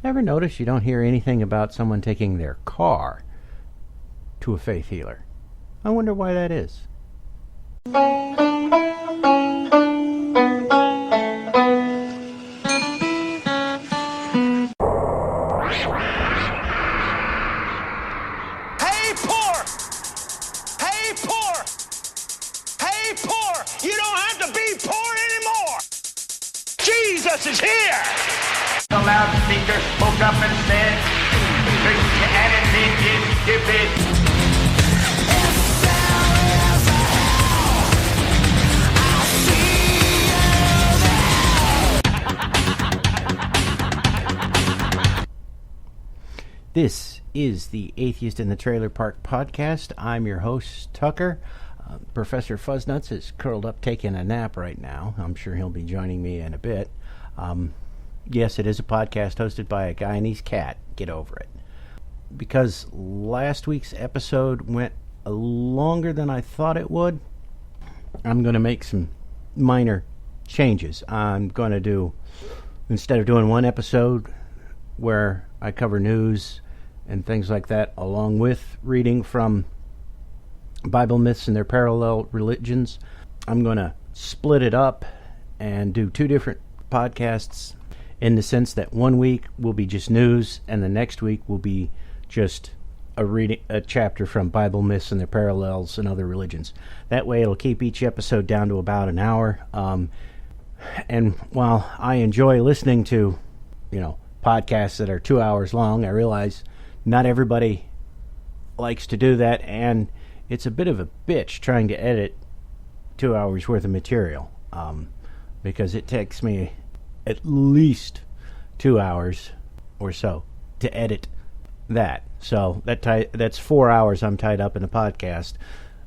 Ever notice you don't hear anything about someone taking their car to a faith healer? I wonder why that is. Hey, poor! Hey, poor! Hey, poor! You don't have to be poor anymore! Jesus is here! The loudspeaker spoke up and said, Christianity is stupid. This is the Atheist in the Trailer Park podcast. I'm your host, Tucker. Professor Fuzznuts is curled up taking a nap right now. I'm sure he'll be joining me in a bit. Yes, it is a podcast hosted by a guy and his cat. Get over it. Because last week's episode went longer than I thought it would, I'm going to make some minor changes. I'm going to do, instead of doing one episode where I cover news and things like that, along with reading from Bible myths and their parallel religions, I'm going to split it up and do two different podcasts, in the sense that one week will be just news and the next week will be just a chapter from Bible myths and their parallels and other religions. That way it'll keep each episode down to about an hour. And while I enjoy listening to, podcasts that are 2 hours long, I realize not everybody likes to do that, and it's a bit of a bitch trying to edit 2 hours worth of material, because it takes me at least 2 hours or so to edit that. So that's 4 hours I'm tied up in a podcast,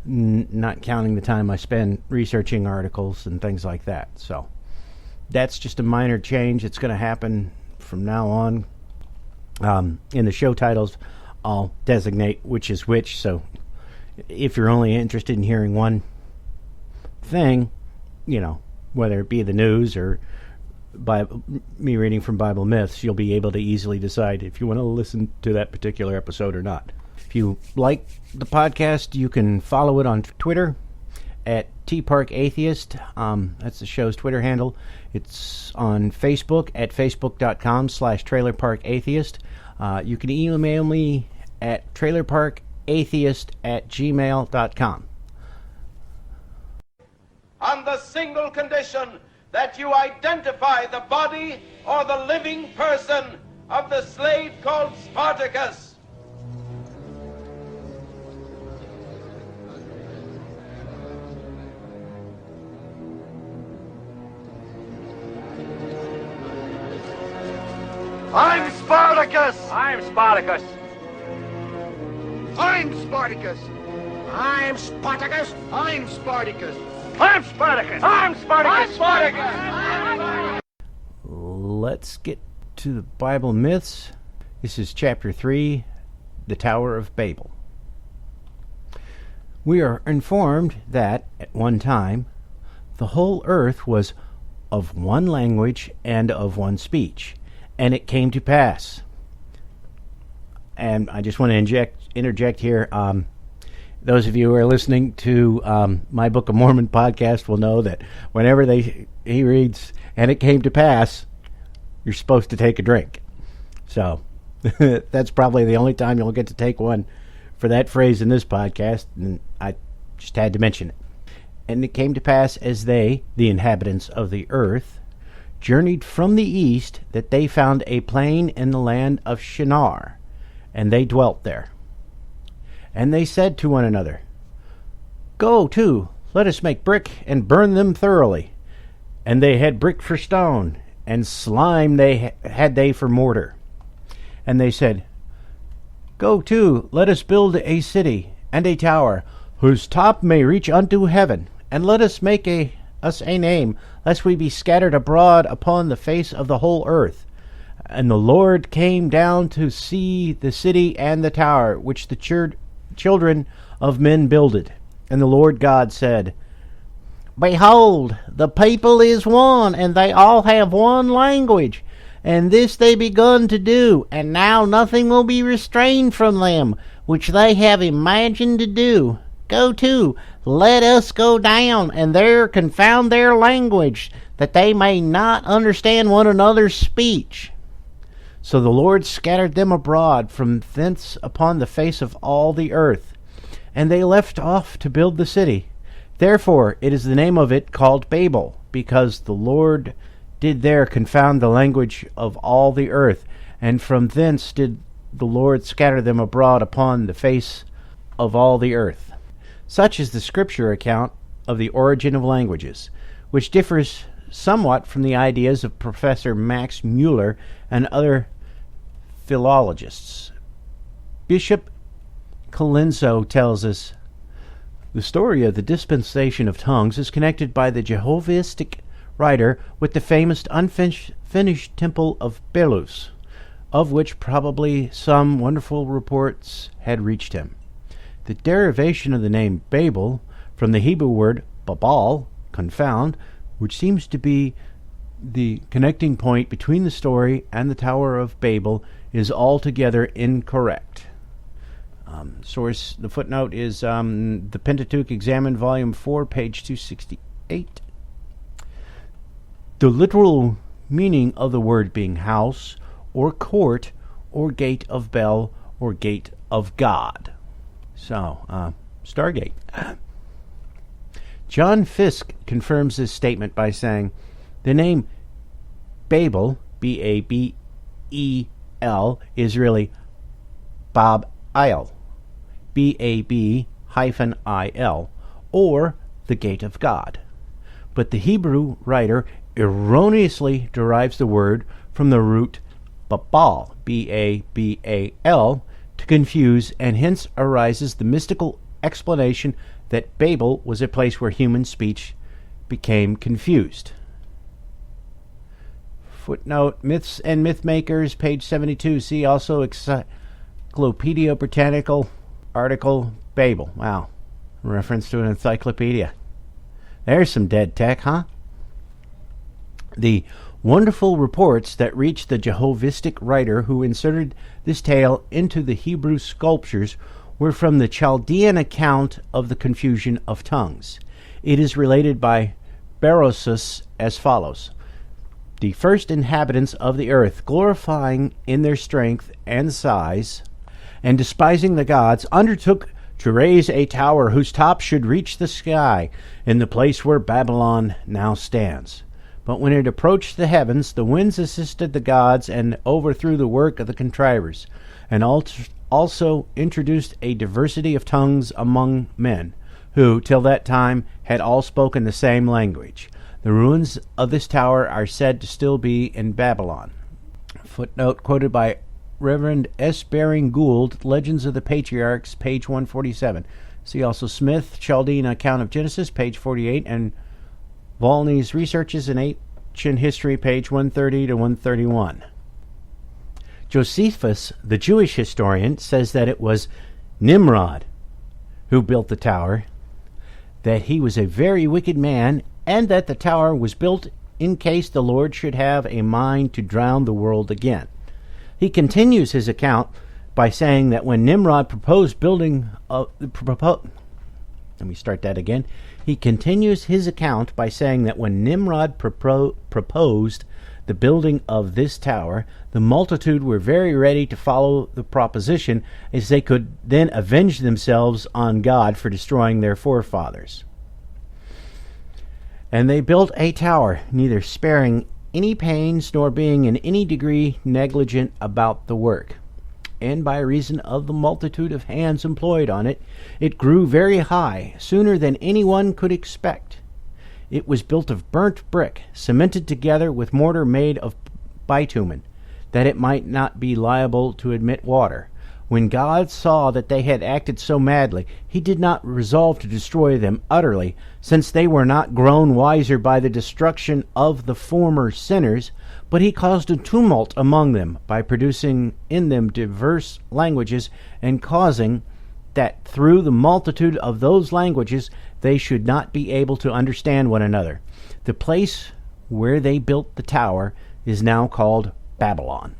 not counting the time I spend researching articles and things like that. So that's just a minor change. It's going to happen from now on. In the show titles, I'll designate which is which. So if you're only interested in hearing one thing, whether it be the news or by me reading from Bible myths, you'll be able to easily decide if you want to listen to that particular episode or not. If you like the podcast, you can follow it on Twitter at tparkatheist. That's the show's Twitter handle. It's on Facebook at facebook.com/trailerparkatheist. You can email me at trailerparkatheist@gmail.com. On the single condition that you identify the body or the living person of the slave called Spartacus. I'm Spartacus! I'm Spartacus! I'm Spartacus! I'm Spartacus! I'm Spartacus! I'm Spartacus! I'm Spartacus! I'm Spartacus! Let's get to the Bible myths. This is chapter 3, the Tower of Babel. We are informed that, at one time, the whole earth was of one language and of one speech. And it came to pass. And I just want to interject here. Those of you who are listening to my Book of Mormon podcast will know that whenever he reads, and it came to pass, you're supposed to take a drink. So that's probably the only time you'll get to take one for that phrase in this podcast. And I just had to mention it. And it came to pass as they, the inhabitants of the earth, journeyed from the east, that they found a plain in the land of Shinar, and they dwelt there. And they said to one another, Go to, let us make brick, and burn them thoroughly. And they had brick for stone, and slime they had for mortar. And they said, Go to, let us build a city, and a tower, whose top may reach unto heaven, and let us make us a name, lest we be scattered abroad upon the face of the whole earth. And the Lord came down to see the city and the tower, which the children of men builded. And the Lord God said, Behold, the people is one, and they all have one language. And this they begun to do, and now nothing will be restrained from them, which they have imagined to do. Go to, let us go down, and there confound their language, that they may not understand one another's speech. So the Lord scattered them abroad from thence upon the face of all the earth, and they left off to build the city. Therefore it is the name of it called Babel, because the Lord did there confound the language of all the earth, and from thence did the Lord scatter them abroad upon the face of all the earth. Such is the scripture account of the origin of languages, which differs somewhat from the ideas of Professor Max Mueller and other philologists. Bishop Colenso tells us, the story of the dispensation of tongues is connected by the Jehovistic writer with the famous unfinished temple of Belus, of which probably some wonderful reports had reached him. The derivation of the name Babel from the Hebrew word babal, confound, which seems to be the connecting point between the story and the Tower of Babel, is altogether incorrect. Source, the footnote is the Pentateuch Examined, Volume 4, page 268. The literal meaning of the word being house, or court, or gate of bell, or gate of God. So, Stargate. John Fiske confirms this statement by saying, the name Babel, B-A-B-E-L, is really Bab-il, B-A-B-I-L, or the gate of God. But the Hebrew writer erroneously derives the word from the root Babal, B-A-B-A-L, to confuse, and hence arises the mystical explanation that Babel was a place where human speech became confused. Footnote, Myths and Mythmakers, page 72. See also Encyclopedia Britannical article, Babel. Wow. Reference to an encyclopedia. There's some dead tech, huh? The wonderful reports that reached the Jehovistic writer who inserted this tale into the Hebrew sculptures were from the Chaldean account of the confusion of tongues. It is related by Berosus as follows. The first inhabitants of the earth, glorifying in their strength and size, and despising the gods, undertook to raise a tower whose top should reach the sky in the place where Babylon now stands. But when it approached the heavens, the winds assisted the gods and overthrew the work of the contrivers, and also introduced a diversity of tongues among men, who, till that time, had all spoken the same language. The ruins of this tower are said to still be in Babylon. Footnote quoted by Reverend S. Baring Gould, Legends of the Patriarchs, page 147. See also Smith, Chaldean Account of Genesis, page 48, and Volney's Researches in Ancient History, page 130 to 131. Josephus, the Jewish historian, says that it was Nimrod who built the tower, that he was a very wicked man, and that the tower was built in case the Lord should have a mind to drown the world again. He continues his account by saying that when Nimrod proposed building He continues his account by saying that when Nimrod proposed the building of this tower, the multitude were very ready to follow the proposition, as they could then avenge themselves on God for destroying their forefathers. And they built a tower, neither sparing any pains nor being in any degree negligent about the work. And by reason of the multitude of hands employed on it, it grew very high, sooner than anyone could expect. It was built of burnt brick, cemented together with mortar made of bitumen, that it might not be liable to admit water. When God saw that they had acted so madly, he did not resolve to destroy them utterly, since they were not grown wiser by the destruction of the former sinners, but he caused a tumult among them by producing in them diverse languages, and causing that through the multitude of those languages they should not be able to understand one another. The place where they built the tower is now called Babylon.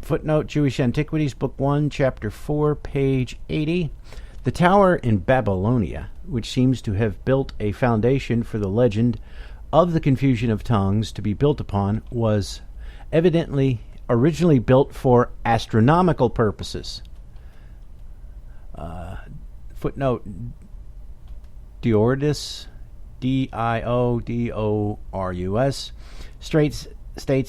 Footnote, Jewish Antiquities, Book 1, Chapter 4, page 80. The tower in Babylonia, which seems to have built a foundation for the legend of the confusion of tongues to be built upon, was evidently originally built for astronomical purposes. Footnote, Diodorus, Diodorus, states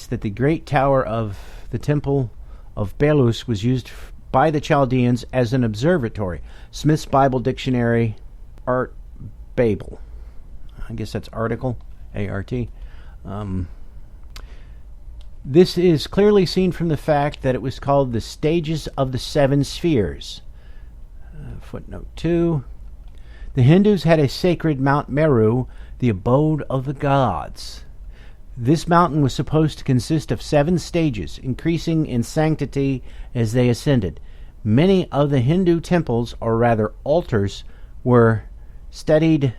that the great tower of the temple of Belus was used by the Chaldeans as an observatory. Smith's Bible Dictionary, Art Babel. I guess that's article, A-R-T. This is clearly seen from the fact that it was called the Stages of the Seven Spheres. Footnote 2. The Hindus had a sacred Mount Meru, the abode of the gods. This mountain was supposed to consist of 7 stages, increasing in sanctity as they ascended. Many of the Hindu temples, or rather altars, were studied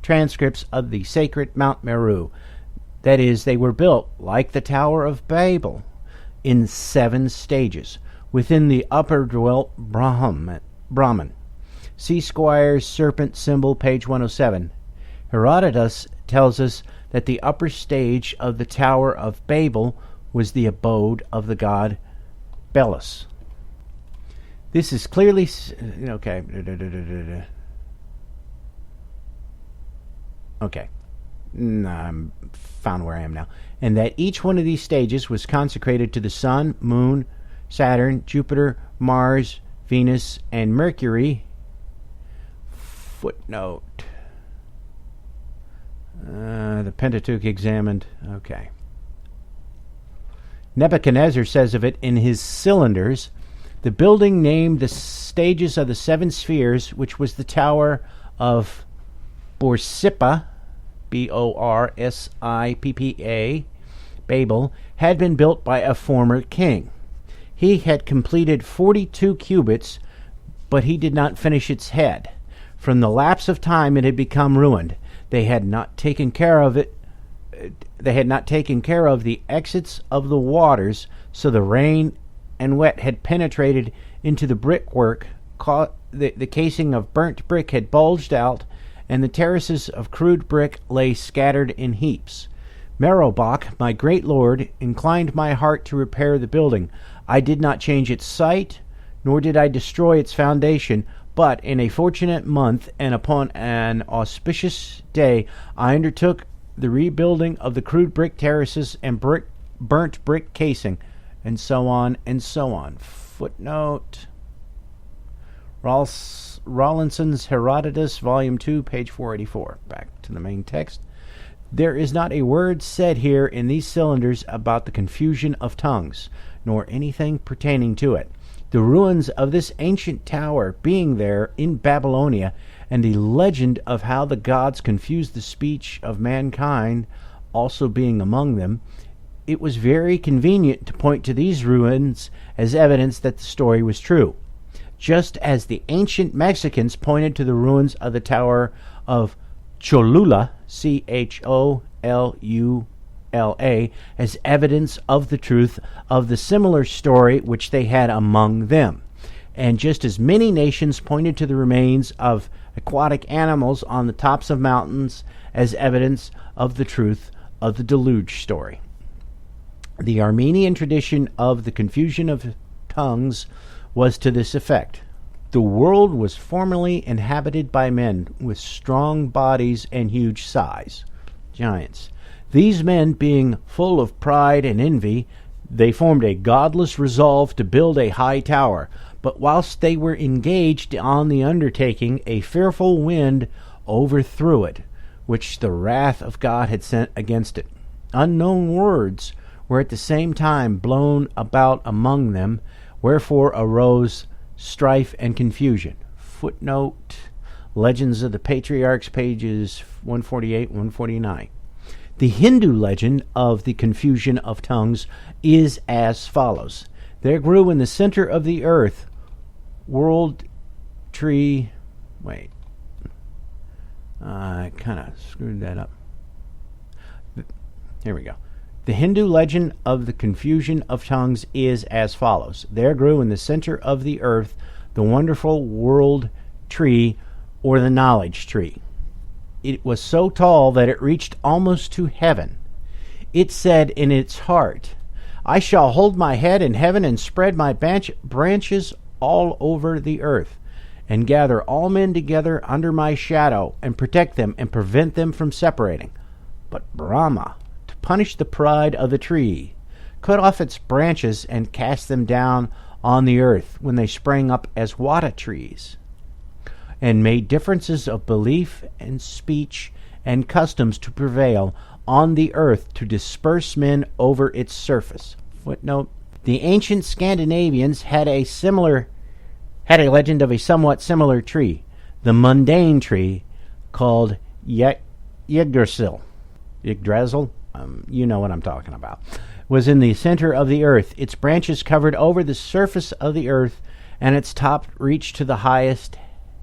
transcripts of the sacred Mount Meru. That is, they were built, like the Tower of Babel, in 7 stages. Within the upper dwelt Brahman. See Squire's Serpent Symbol, page 107. Herodotus tells us that the upper stage of the Tower of Babel was the abode of the god Belus. This is clearly... Okay. Okay. I'm found where I am now. And that each one of these stages was consecrated to the Sun, Moon, Saturn, Jupiter, Mars, Venus, and Mercury. Footnote. The Pentateuch examined. Okay. Nebuchadnezzar says of it in his Cylinders, the building named the stages of the 7 spheres, which was the Tower of Borsippa, B-O-R-S-I-P-P-A, Babel, had been built by a former king. He had completed 42 cubits, but he did not finish its head. From the lapse of time, it had become ruined. They had not taken care of it. They had not taken care of the exits of the waters, so the rain and wet had penetrated into the brickwork. The casing of burnt brick had bulged out, and the terraces of crude brick lay scattered in heaps. Merodach, my great lord, inclined my heart to repair the building. I did not change its site, nor did I destroy its foundation, but in a fortunate month and upon an auspicious day I undertook the rebuilding of the crude brick terraces and burnt brick casing, and so on and so on. Footnote. Rawlinson's Herodotus, Volume 2, page 484. Back to the main text. There is not a word said here in these cylinders about the confusion of tongues, nor anything pertaining to it. The ruins of this ancient tower being there in Babylonia, and the legend of how the gods confused the speech of mankind also being among them, it was very convenient to point to these ruins as evidence that the story was true, just as the ancient Mexicans pointed to the ruins of the Tower of Cholula, C-H-O-L-U-L-A, as evidence of the truth of the similar story which they had among them. And just as many nations pointed to the remains of aquatic animals on the tops of mountains as evidence of the truth of the deluge story. The Armenian tradition of the confusion of tongues was to this effect. The world was formerly inhabited by men with strong bodies and huge size, giants. These men, being full of pride and envy, they formed a godless resolve to build a high tower. But whilst they were engaged on the undertaking, a fearful wind overthrew it, which the wrath of God had sent against it. Unknown words were at the same time blown about among them, wherefore arose strife and confusion. Footnote, Legends of the Patriarchs, pages 148, 149. The Hindu legend of the confusion of tongues is as follows. There grew in the center of the earth world tree... Wait. I kind of screwed that up. Here we go. The Hindu legend of the confusion of tongues is as follows. There grew in the center of the earth the wonderful world tree, or the knowledge tree. It was so tall that it reached almost to heaven. It said in its heart, I shall hold my head in heaven and spread my branches all over the earth, and gather all men together under my shadow, and protect them and prevent them from separating. But Brahma, to punish the pride of the tree, cut off its branches and cast them down on the earth when they sprang up as wada trees, and made differences of belief and speech and customs to prevail on the earth to disperse men over its surface. Footnote: the ancient Scandinavians had a legend of a somewhat similar tree, the mundane tree called Yggdrasil. Yggdrasil, you know what I'm talking about, was in the center of the earth. Its branches covered over the surface of the earth, and its top reached to the highest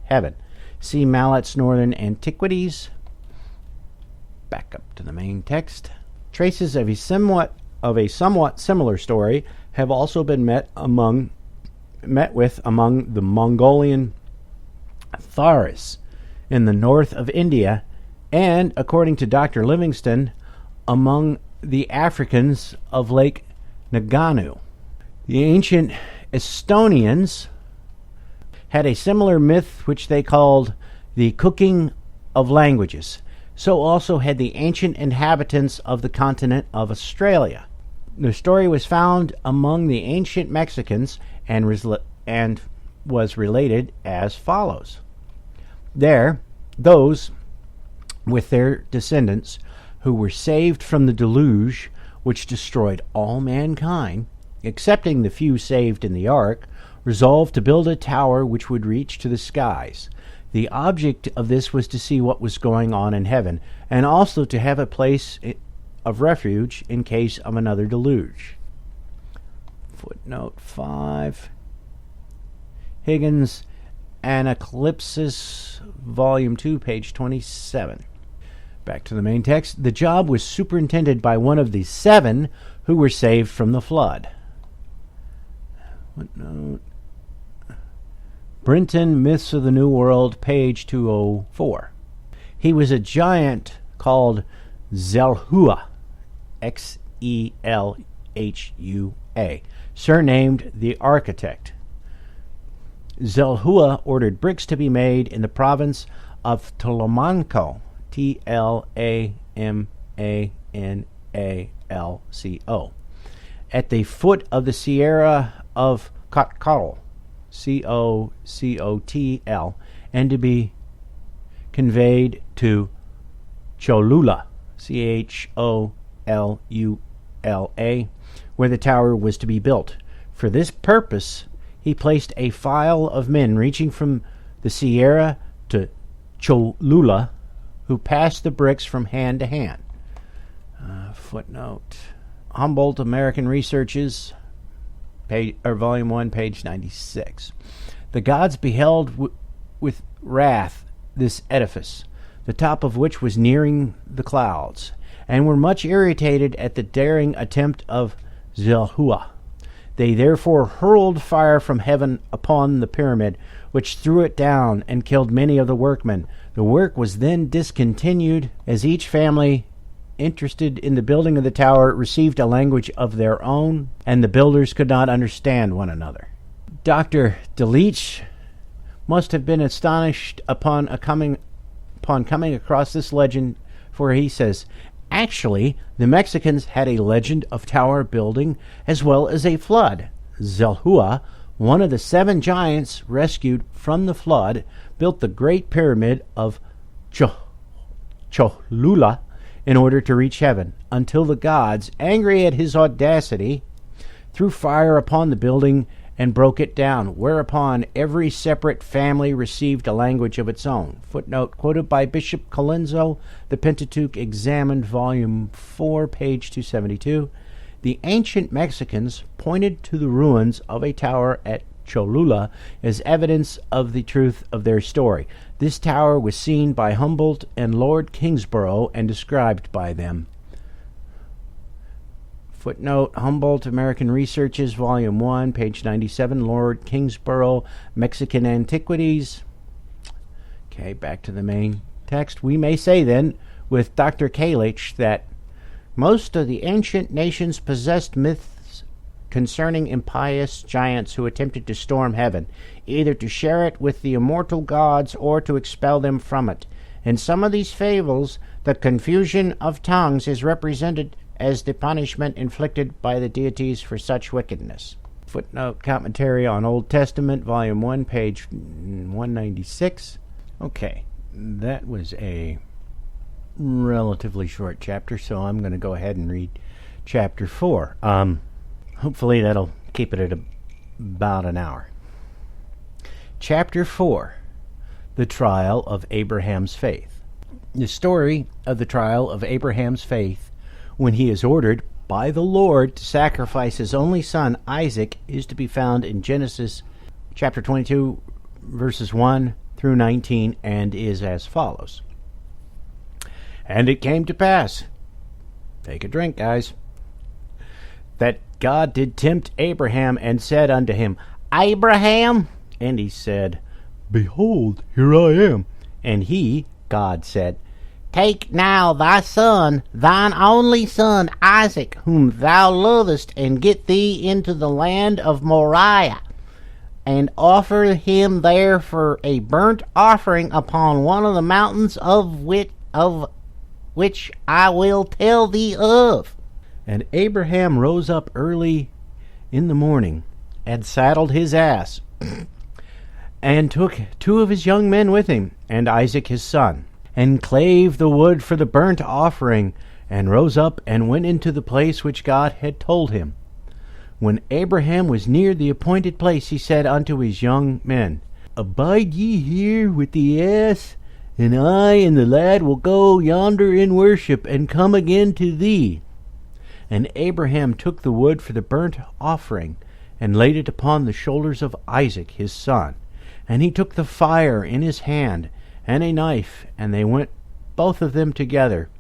heaven. See Mallett's Northern Antiquities. Back up to the main text. Traces of a somewhat similar story have also been met with among the Mongolian Tharis in the north of India, and, according to Dr. Livingston, among the Africans of Lake Nagano. The ancient Estonians had a similar myth which they called the cooking of languages. So also had the ancient inhabitants of the continent of Australia. The story was found among the ancient Mexicans and was related as follows. There, those with their descendants who were saved from the deluge which destroyed all mankind, excepting the few saved in the ark, resolved to build a tower which would reach to the skies. The object of this was to see what was going on in heaven, and also to have a place of refuge in case of another deluge. Footnote 5. Higgins, Anaclipsis, Volume 2, page 27. Back to the main text. The job was superintended by one of the 7 who were saved from the flood. Footnote. Brinton, Myths of the New World, page 204. He was a giant called Zelhua, Xelhua, surnamed the Architect. Zelhua ordered bricks to be made in the province of Tlamaco, Tlamanalco, at the foot of the Sierra of Cotcal, Cocotl, and to be conveyed to Cholula, Cholula, where the tower was to be built. For this purpose, he placed a file of men reaching from the Sierra to Cholula, who passed the bricks from hand to hand. Footnote. Humboldt, American Researches, Volume 1, page 96. The gods beheld with wrath this edifice, the top of which was nearing the clouds, and were much irritated at the daring attempt of Zelhua. They therefore hurled fire from heaven upon the pyramid, which threw it down and killed many of the workmen. The work was then discontinued, as each family interested in the building of the tower received a language of their own, and the builders could not understand one another. Dr. Delitzsch must have been astonished upon coming across this legend, for he says, actually, the Mexicans had a legend of tower building as well as a flood. Zelhua, one of the 7 giants rescued from the flood, built the Great Pyramid of Cholula in order to reach heaven, until the gods, angry at his audacity, threw fire upon the building and broke it down, whereupon every separate family received a language of its own. Footnote quoted by Bishop Colenso, The Pentateuch Examined, Volume 4, page 272. The ancient Mexicans pointed to the ruins of a tower at Cholula as evidence of the truth of their story. This tower was seen by Humboldt and Lord Kingsborough and described by them. Footnote, Humboldt, American Researches, Volume 1, page 97, Lord Kingsborough, Mexican Antiquities. Okay, back to the main text. We may say then, with Dr. Kalish, that most of the ancient nations possessed myths concerning impious giants who attempted to storm heaven, either to share it with the immortal gods or to expel them from it. In some of these fables, the confusion of tongues is represented as the punishment inflicted by the deities for such wickedness. Footnote, Commentary on Old Testament, Volume 1, page 196. Okay, that was a relatively short chapter, so I'm going to go ahead and read chapter 4. Hopefully that'll keep it at about an hour. Chapter 4, The Trial of Abraham's Faith. The story of the trial of Abraham's faith when he is ordered by the Lord to sacrifice his only son Isaac is to be found in Genesis chapter 22, verses 1 through 19, and is as follows. And it came to pass, take a drink, guys, that God did tempt Abraham and said unto him, Abraham? And he said, Behold, here I am. And he, God, said, Take now thy son, thine only son, Isaac, whom thou lovest, and get thee into the land of Moriah, and offer him there for a burnt offering upon one of the mountains of which I will tell thee of. And Abraham rose up early in the morning, and saddled his ass, and took 2 of his young men with him, and Isaac his son, and clave the wood for the burnt offering, and rose up and went into the place which God had told him. When Abraham was near the appointed place, he said unto his young men, Abide ye here with the ass, and I and the lad will go yonder in worship, and come again to thee. And Abraham took the wood for the burnt offering, and laid it upon the shoulders of Isaac his son. And he took the fire in his hand, and a knife, and they went both of them together.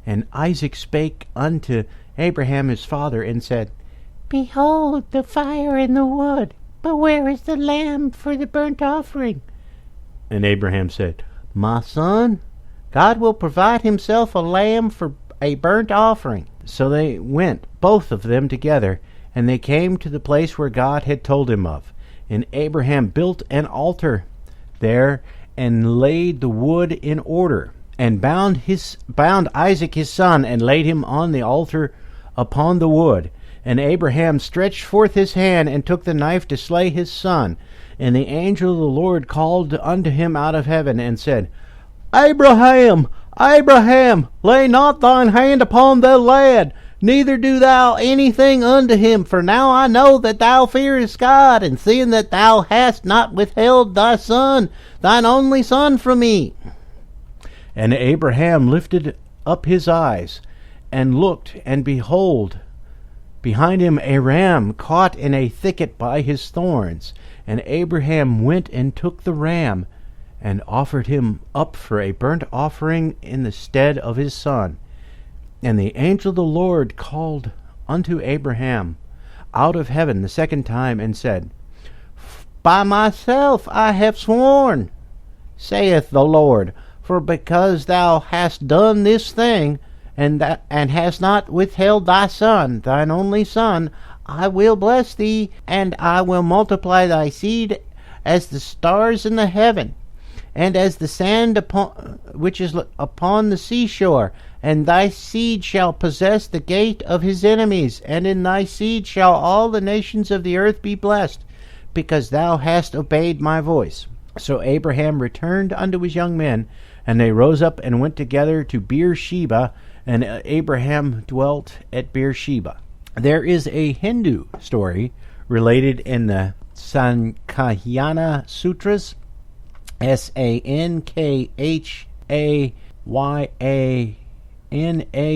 And Isaac spake unto Abraham his father, and said, Behold the fire and the wood, but where is the lamb for the burnt offering? And Abraham said, My son, God will provide himself a lamb for a burnt offering. So they went both of them together, and they came to the place where God had told him of. And Abraham built an altar there, and laid the wood in order, and bound Isaac his son, and laid him on the altar upon the wood. And Abraham stretched forth his hand, and took the knife to slay his son. And the angel of the Lord called unto him out of heaven, and said, Abraham, Abraham, lay not thine hand upon the lad, neither do thou anything unto him, for now I know that thou fearest God, and seeing that thou hast not withheld thy son, thine only son, from me. And Abraham lifted up his eyes, and looked, and behold, behind him a ram caught in a thicket by his thorns. And Abraham went and took the ram, and offered him up for a burnt offering in the stead of his son. And the angel of the Lord called unto Abraham out of heaven the second time, and said, By myself I have sworn, saith the Lord, for because thou hast done this thing, and hast not withheld thy son, thine only son, I will bless thee, and I will multiply thy seed as the stars in the heaven, and as the sand which is upon the seashore. And thy seed shall possess the gate of his enemies, and in thy seed shall all the nations of the earth be blessed, because thou hast obeyed my voice. So Abraham returned unto his young men, and they rose up and went together to Beersheba, and Abraham dwelt at Beersheba. There is a Hindu story related in the Sankhya Sutras, Sankhya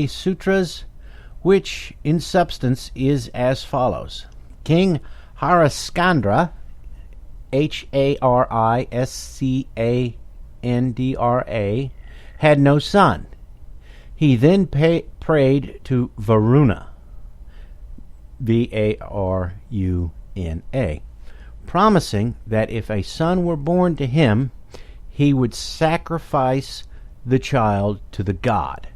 Sutras, which in substance is as follows. King Harischandra, Hariscandra, had no son. He then prayed to Varuna, Varuna, promising that if a son were born to him, he would sacrifice the child to the god.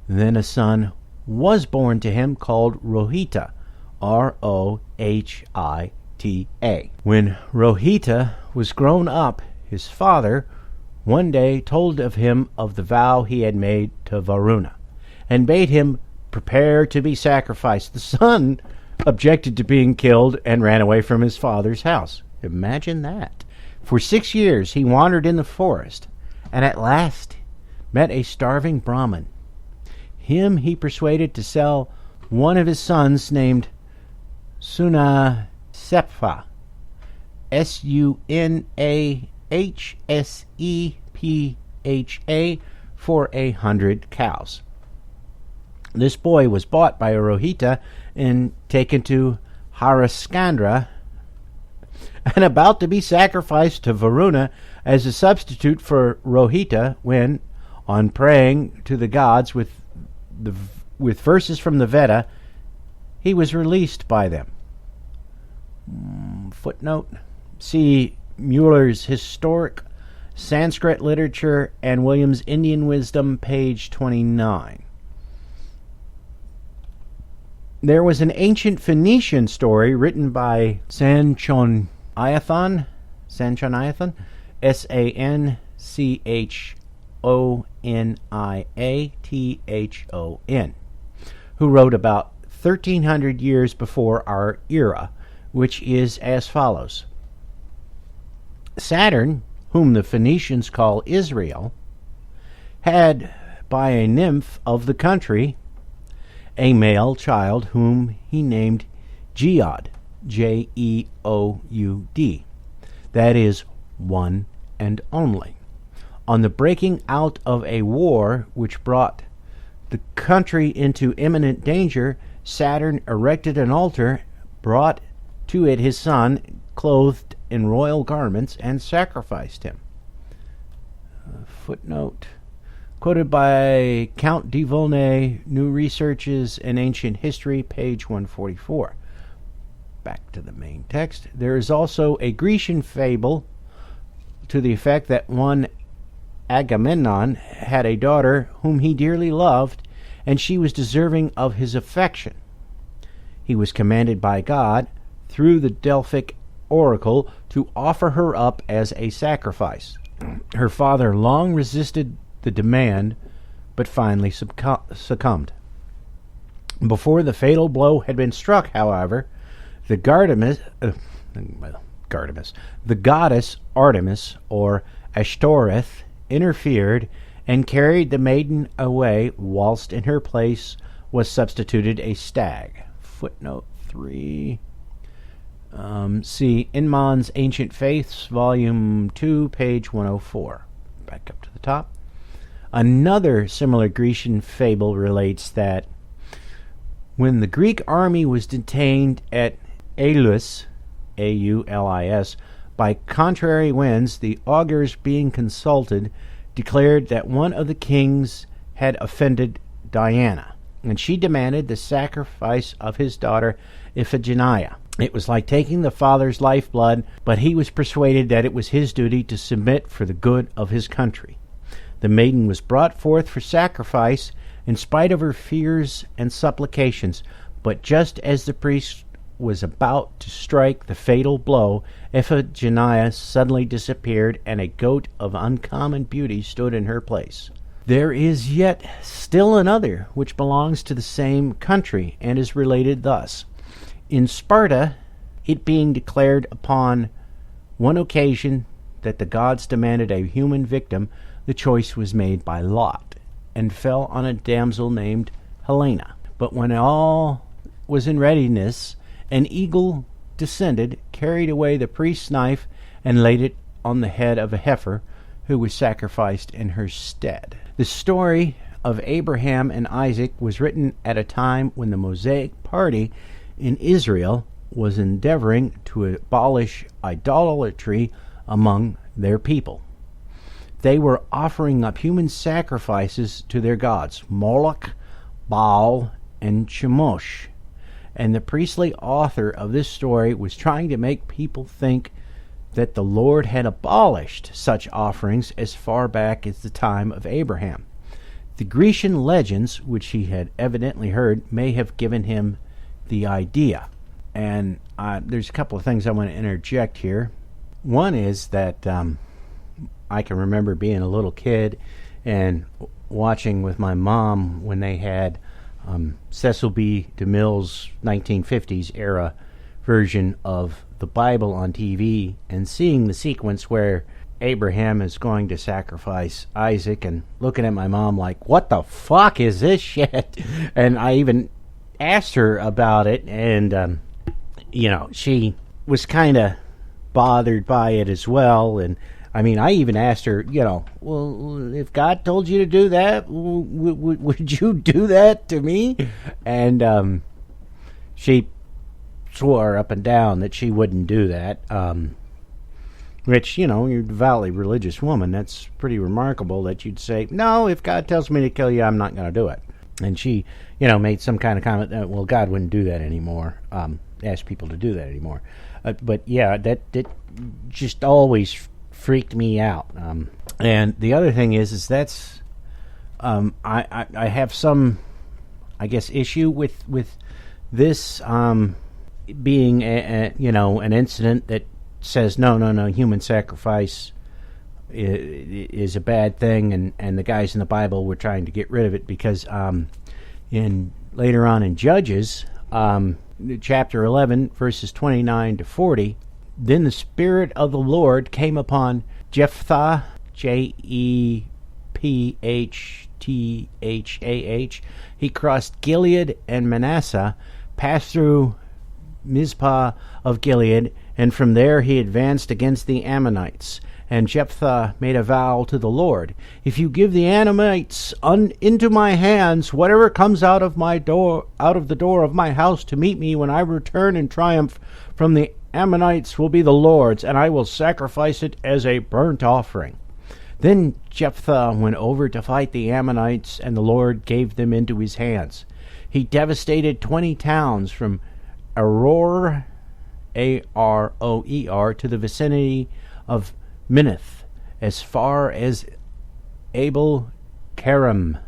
Then a son was born to him called Rohita, Rohita. When Rohita was grown up, his father one day told of him of the vow he had made to Varuna, and bade him prepare to be sacrificed. The son objected to being killed and ran away from his father's house. Imagine that. For 6 years he wandered in the forest, and at last met a starving Brahmin. Him he persuaded to sell one of his sons named Sunasepha, Sunahsepha, for 100 cows. This boy was bought by Rohita and taken to Hariskandra and about to be sacrificed to Varuna as a substitute for Rohita when, on praying to the gods with verses from the Veda, he was released by them. Footnote: see Mueller's Historic Sanskrit Literature and Williams' Indian Wisdom, page 29. There was an ancient Phoenician story written by Sanchoniathon, Sanchoniathon, who wrote about 1,300 years before our era, which is as follows. Saturn, whom the Phoenicians call Israel, had, by a nymph of the country, a male child whom he named Geod, Jeoud, that is, one and only. On the breaking out of a war which brought the country into imminent danger, Saturn erected an altar, brought to it his son, clothed in royal garments, and sacrificed him. Footnote: quoted by Count de Volney, New Researches in Ancient History, page 144. Back to the main text. There is also a Grecian fable to the effect that one Agamemnon had a daughter whom he dearly loved, and she was deserving of his affection. He was commanded by God, through the Delphic oracle, to offer her up as a sacrifice. Her father long resisted the demand, but finally succumbed. Before the fatal blow had been struck, however, the goddess Artemis, or Ashtoreth, interfered and carried the maiden away, whilst in her place was substituted a stag. Footnote 3. See Inman's Ancient Faiths, Volume 2, page 104. Back up to the top. Another similar Grecian fable relates that when the Greek army was detained at Aulis, Aulis, by contrary winds, the augurs, being consulted, declared that one of the kings had offended Diana, and she demanded the sacrifice of his daughter Iphigenia. It was like taking the father's lifeblood, but he was persuaded that it was his duty to submit for the good of his country. The maiden was brought forth for sacrifice in spite of her fears and supplications, but just as the priest was about to strike the fatal blow, Iphigenia suddenly disappeared, and a goat of uncommon beauty stood in her place. There is yet still another which belongs to the same country, and is related thus. In Sparta, it being declared upon one occasion that the gods demanded a human victim, the choice was made by lot, and fell on a damsel named Helena. But when all was in readiness, an eagle descended, carried away the priest's knife, and laid it on the head of a heifer, who was sacrificed in her stead. The story of Abraham and Isaac was written at a time when the Mosaic party in Israel was endeavoring to abolish idolatry among their people. They were offering up human sacrifices to their gods, Moloch, Baal, and Chemosh, And the priestly author of this story was trying to make people think that the Lord had abolished such offerings as far back as the time of Abraham. The Grecian legends, which he had evidently heard, may have given him the idea. And there's a couple of things I want to interject here. One is that I can remember being a little kid and watching with my mom when they had Cecil B. DeMille's 1950s era version of the Bible on TV, and seeing the sequence where Abraham is going to sacrifice Isaac and looking at my mom like, what the fuck is this shit? And I even asked her about it, and she was kind of bothered by it as well. And I mean, I even asked her, well, if God told you to do that, would you do that to me? And she swore up and down that she wouldn't do that. Which, you're a devoutly religious woman. That's pretty remarkable that you'd say, no, if God tells me to kill you, I'm not going to do it. And she, made some kind of comment that, well, God wouldn't do that anymore, ask people to do that anymore. But yeah, that just always freaked me out. And the other thing is that's, I have some, I guess, issue with this being an incident that says no, human sacrifice is a bad thing, and the guys in the Bible were trying to get rid of it, because later on in Judges, chapter 11, verses 29 to 40, then the Spirit of the Lord came upon Jephthah, Jephthah. He crossed Gilead and Manasseh, passed through Mizpah of Gilead, and from there he advanced against the Ammonites. And Jephthah made a vow to the Lord, if you give the Ammonites into my hands, whatever comes out of the door of my house to meet me when I return in triumph from the Ammonites will be the Lord's, and I will sacrifice it as a burnt offering. Then Jephthah went over to fight the Ammonites, and the Lord gave them into his hands. He devastated 20 towns from Aroer, Aroer, to the vicinity of Minnith, as far as Abel Keram.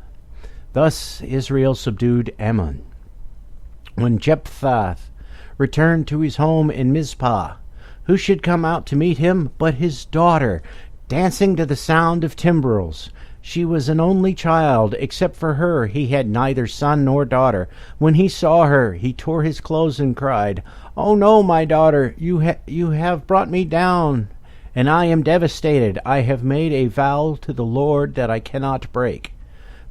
Thus Israel subdued Ammon. When Jephthah returned to his home in Mizpah, who should come out to meet him but his daughter, dancing to the sound of timbrels? She was an only child. Except for her, he had neither son nor daughter. When he saw her, he tore his clothes and cried, "Oh no, my daughter, you have brought me down, and I am devastated. I have made a vow to the Lord that I cannot break."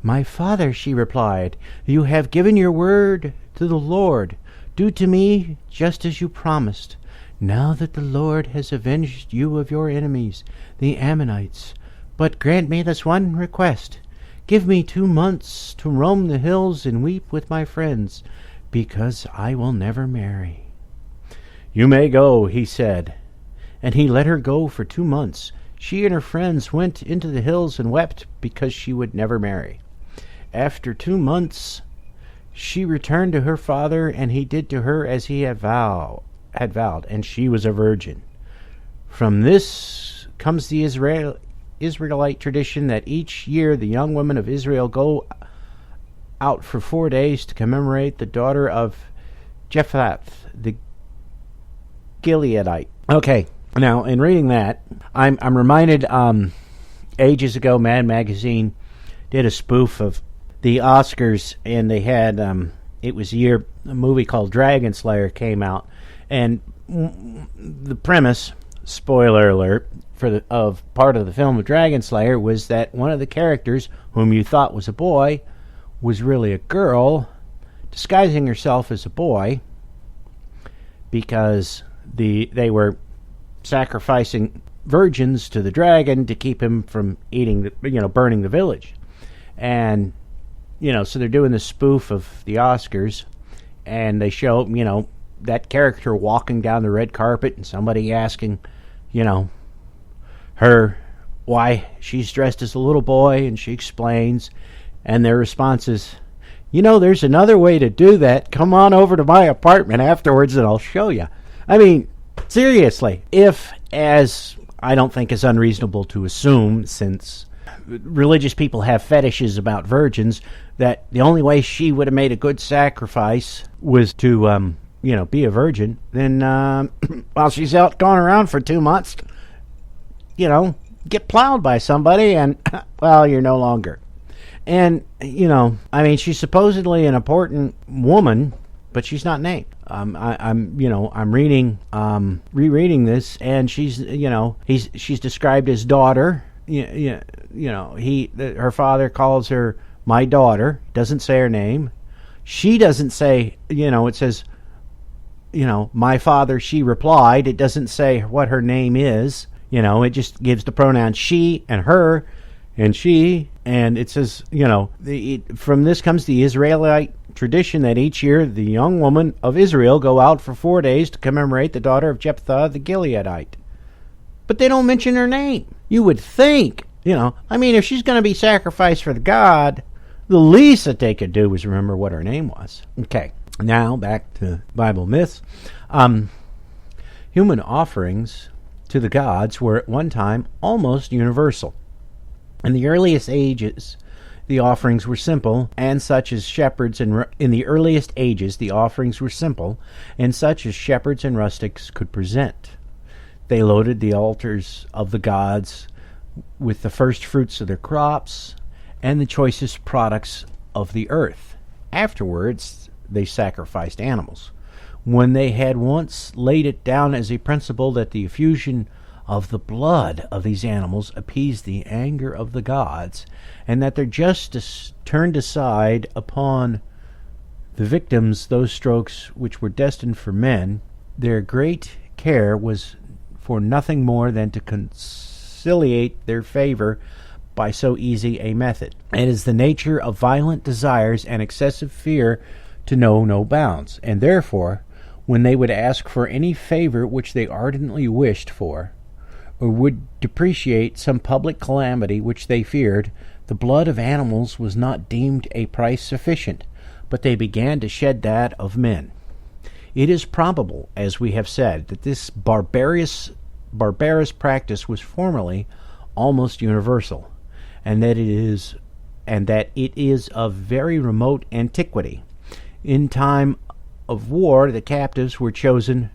"My father," she replied, "you have given your word to the Lord. Do to me just as you promised. Now that the Lord has avenged you of your enemies, the Ammonites, but grant me this one request. Give me 2 months to roam the hills and weep with my friends, because I will never marry." "You may go," he said. And he let her go for 2 months. She and her friends went into the hills and wept because she would never marry. After 2 months, she returned to her father, and he did to her as he had vowed, and she was a virgin. From this comes the Israelite tradition that each year the young women of Israel go out for 4 days to commemorate the daughter of Jephthah, the Gileadite. Okay, now in reading that, I'm reminded ages ago, Mad Magazine did a spoof of the Oscars, and they had it was a movie called Dragon Slayer came out, and the premise, spoiler alert, of part of the film of Dragon Slayer was that one of the characters, whom you thought was a boy, was really a girl disguising herself as a boy, because they were sacrificing virgins to the dragon to keep him from burning the village. And so they're doing this spoof of the Oscars, and they show that character walking down the red carpet, and somebody asking her why she's dressed as a little boy, and she explains, and their response is, You know, there's another way to do that. Come on over to my apartment afterwards and I'll show you. I mean, seriously, if, as I don't think is unreasonable to assume, since religious people have fetishes about virgins, that the only way she would have made a good sacrifice was to, be a virgin, then while she's out going around for 2 months, get plowed by somebody and, well, you're no longer. And, she's supposedly an important woman, but she's not named. I'm reading, rereading this, and she's described as daughter. Her father calls her my daughter. Doesn't say her name. She doesn't say, it says, my father, she replied. It doesn't say what her name is. It just gives the pronouns she and her and she. And it says, from this comes the Israelite tradition that each year the young women of Israel go out for 4 days to commemorate the daughter of Jephthah the Gileadite. But they don't mention her name. You would think, if she's going to be sacrificed for the God, the least that they could do was remember what her name was. Okay, now back to Bible myths. Human offerings to the gods were at one time almost universal. In the earliest ages, the offerings were simple, and such as shepherds and in the earliest ages, the offerings were simple, and such as shepherds and rustics could present. They loaded the altars of the gods with the first fruits of their crops and the choicest products of the earth. Afterwards, they sacrificed animals. When they had once laid it down as a principle that the effusion of the blood of these animals appeased the anger of the gods, and that their justice turned aside upon the victims those strokes which were destined for men, their great care was for nothing more than to conciliate their favor by so easy a method. It is the nature of violent desires and excessive fear to know no bounds, and therefore, when they would ask for any favor which they ardently wished for, or would depreciate some public calamity which they feared, the blood of animals was not deemed a price sufficient, but they began to shed that of men. It is probable, as we have said, that this barbarous practice was formerly almost universal, and that it is of very remote antiquity. In time of war, the captives were chosen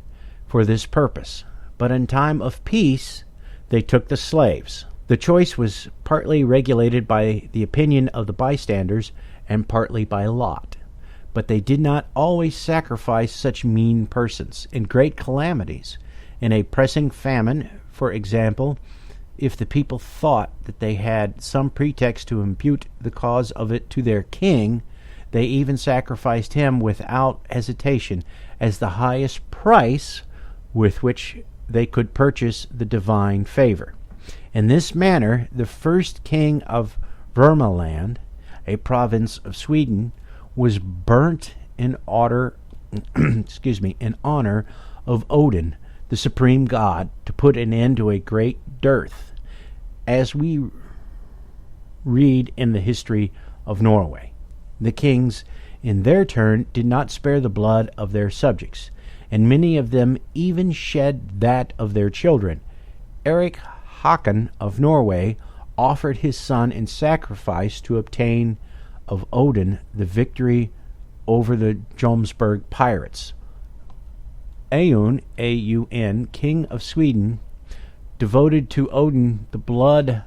for this purpose, but in time of peace, they took the slaves. The choice was partly regulated by the opinion of the bystanders and partly by lot. But they did not always sacrifice such mean persons. In great calamities, in a pressing famine, for example, if the people thought that they had some pretext to impute the cause of it to their king, they even sacrificed him without hesitation as the highest price with which they could purchase the divine favor. In this manner, the first king of Vermland, a province of Sweden, was burnt in honor of Odin, the supreme god, to put an end to a great dearth, as we read in the history of Norway. The kings, in their turn, did not spare the blood of their subjects, and many of them even shed that of their children. Eric Haakon of Norway offered his son in sacrifice to obtain of Odin the victory over the Jomsburg pirates. Eun, A-U-N, king of Sweden, devoted to Odin the blood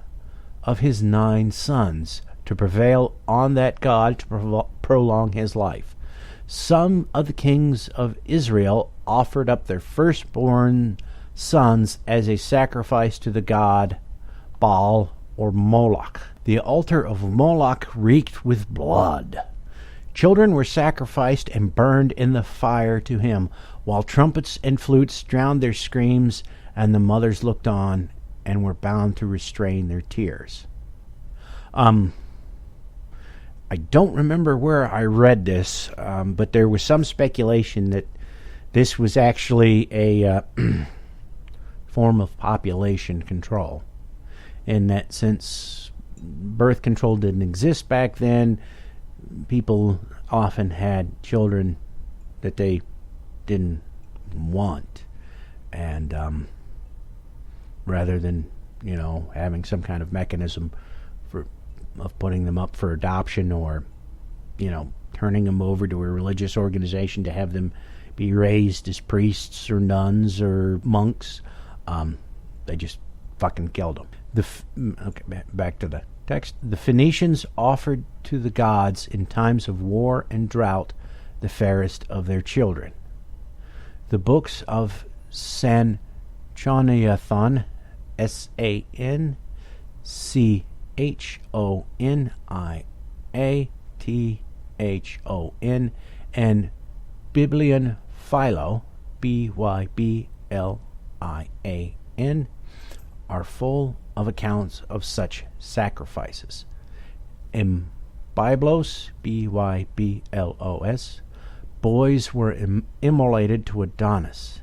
of his 9 sons to prevail on that god to prolong his life. Some of the kings of Israel offered up their firstborn sons as a sacrifice to the god Baal or Moloch. The altar of Moloch reeked with blood. Children were sacrificed and burned in the fire to him, while trumpets and flutes drowned their screams, and the mothers looked on and were bound to restrain their tears. I don't remember where I read this, but there was some speculation that this was actually a form of population control, and that since birth control didn't exist back then, people often had children that they didn't want, and rather than having some kind of mechanism of putting them up for adoption, or turning them over to a religious organization to have them be raised as priests or nuns or monks, they just fucking killed them. Okay, back to the text. The Phoenicians offered to the gods in times of war and drought the fairest of their children. The books of Sanchoniathon, Sanchoniathon, and Biblion Philo, Byblian, are full of accounts of such sacrifices. In Byblos, Byblos, boys were immolated to Adonis,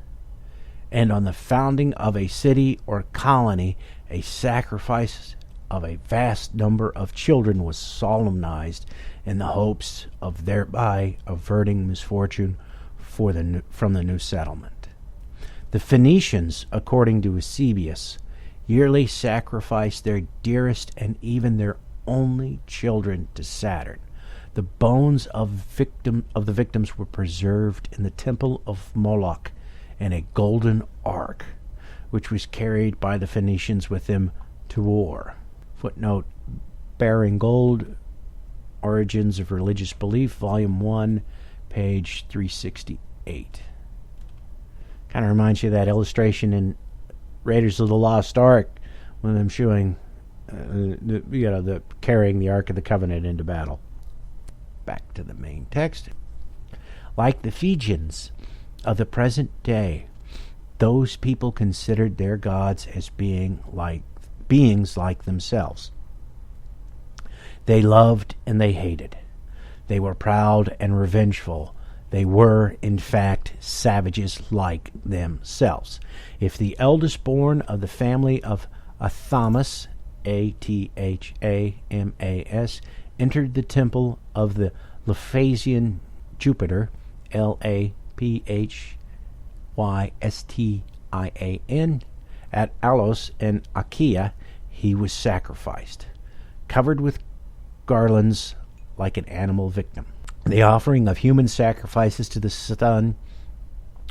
and on the founding of a city or colony, a sacrifice of a vast number of children was solemnized in the hopes of thereby averting misfortune from the new settlement. The Phoenicians, according to Eusebius, yearly sacrificed their dearest and even their only children to Saturn. The bones of the victims were preserved in the temple of Moloch in a golden ark, which was carried by the Phoenicians with them to war. Footnote: Bearing Gold, Origins of Religious Belief, Volume 1, page 368. Kind of reminds you of that illustration in Raiders of the Lost Ark, when them showing, the carrying the Ark of the Covenant into battle. Back to the main text. Like the Fijians of the present day, those people considered their gods as beings like themselves. They loved and they hated. They were proud and revengeful. They were, in fact, savages like themselves. If the eldest born of the family of Athamas, Athamas, entered the temple of the Laphasian Jupiter, Laphystion, at Alos in Achaia, he was sacrificed, covered with garlands like an animal victim. The offering of human sacrifices to the sun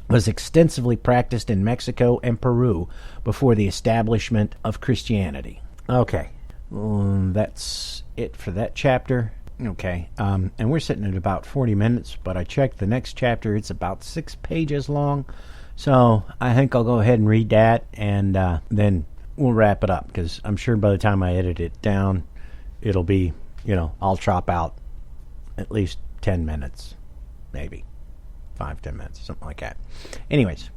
was extensively practiced in Mexico and Peru before the establishment of Christianity. Okay, that's it for that chapter. Okay, and we're sitting at about 40 minutes, but I checked the next chapter. It's about 6 pages long, so I think I'll go ahead and read that, and then we'll wrap it up, because I'm sure by the time I edit it down, it'll be, I'll chop out at least 10 minutes, maybe 5-10 minutes, something like that. Anyways,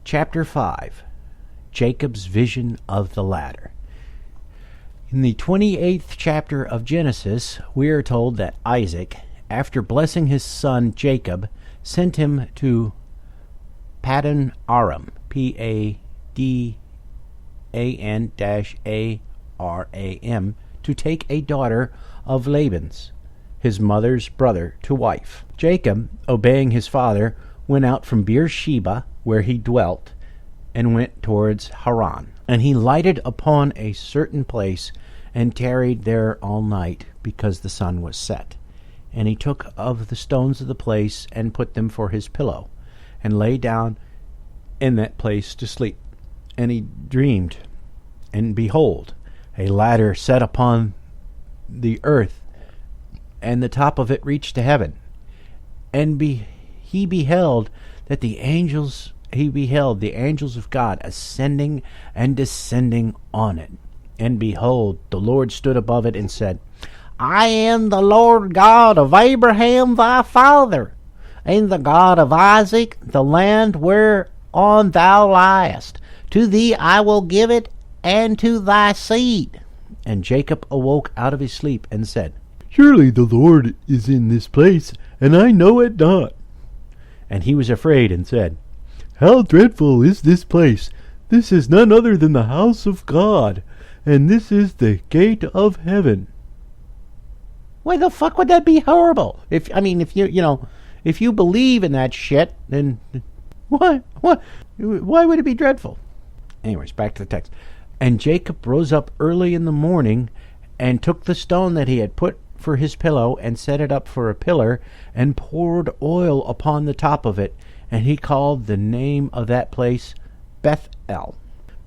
chapter 5, Jacob's vision of the ladder. In the 28th chapter of Genesis, we are told that Isaac, after blessing his son Jacob, sent him to Paddan Aram, Paddan-Aram, to take a daughter of Laban's, his mother's brother, to wife. Jacob, obeying his father, went out from Beersheba, where he dwelt, and went towards Haran. And he lighted upon a certain place, and tarried there all night, because the sun was set. And he took of the stones of the place, and put them for his pillow, and lay down in that place to sleep. And he dreamed, and behold, a ladder set upon the earth, and the top of it reached to heaven. And he beheld the angels of God ascending and descending on it. And behold, the Lord stood above it and said, I am the Lord God of Abraham thy father, and the God of Isaac, the land whereon thou liest. To thee I will give it, and to thy seed. And Jacob awoke out of his sleep, and said, Surely the Lord is in this place, and I know it not. And he was afraid, and said, How dreadful is this place! This is none other than the house of God, and this is the gate of heaven. Why the fuck would that be horrible? If you believe in that shit, then why would it be dreadful? Anyways, back to the text. And Jacob rose up early in the morning and took the stone that he had put for his pillow and set it up for a pillar and poured oil upon the top of it. And he called the name of that place Bethel,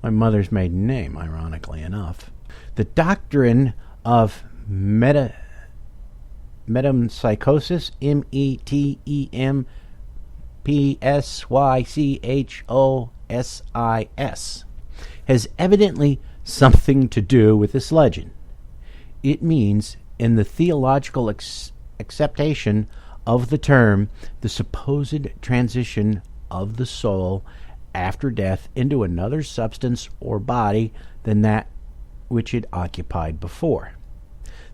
my mother's maiden name, ironically enough. The doctrine of metempsychosis, metempsychosis, has evidently something to do with this legend. It means, in the theological acceptation of the term, the supposed transition of the soul after death into another substance or body than that which it occupied before.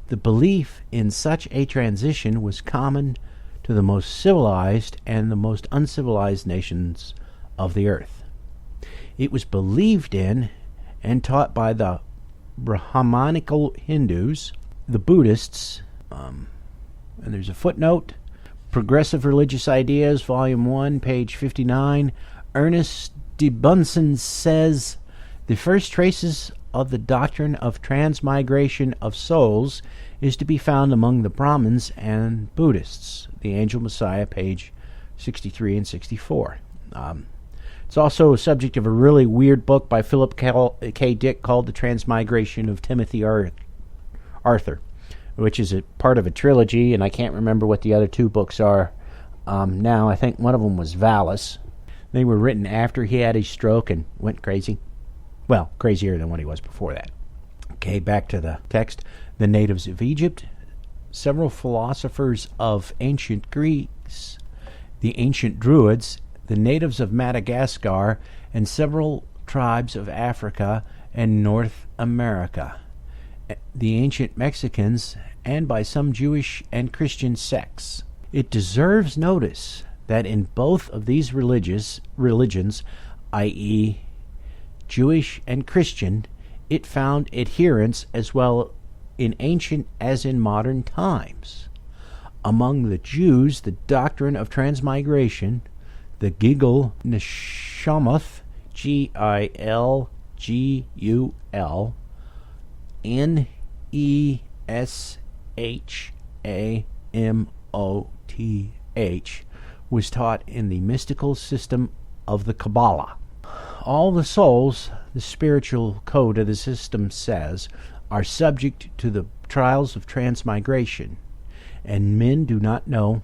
The belief in such a transition was common to the most civilized and the most uncivilized nations of the earth. It was believed in and taught by the Brahmanical Hindus, the Buddhists, and there's a footnote, Progressive Religious Ideas, Volume 1, page 59. Ernest de Bunsen says, the first traces of the doctrine of transmigration of souls is to be found among the Brahmins and Buddhists. The Angel Messiah, page 63 and 64. It's also a subject of a really weird book by Philip K. Dick called The Transmigration of Timothy Arthur, which is a part of a trilogy, and I can't remember what the other two books are now. I think one of them was Valis. They were written after he had his stroke and went crazy. Well, crazier than what he was before that. Okay, back to the text. The natives of Egypt, several philosophers of ancient Greece, the ancient Druids, the natives of Madagascar, and several tribes of Africa and North America, the ancient Mexicans, and by some Jewish and Christian sects. It deserves notice that in both of these religions, i.e., Jewish and Christian, it found adherents as well in ancient as in modern times. Among the Jews, the doctrine of transmigration, the Gilgul Neshamoth, Gilgul Neshamoth, was taught in the mystical system of the Kabbalah. All the souls, the spiritual code of the system says, are subject to the trials of transmigration, and men do not know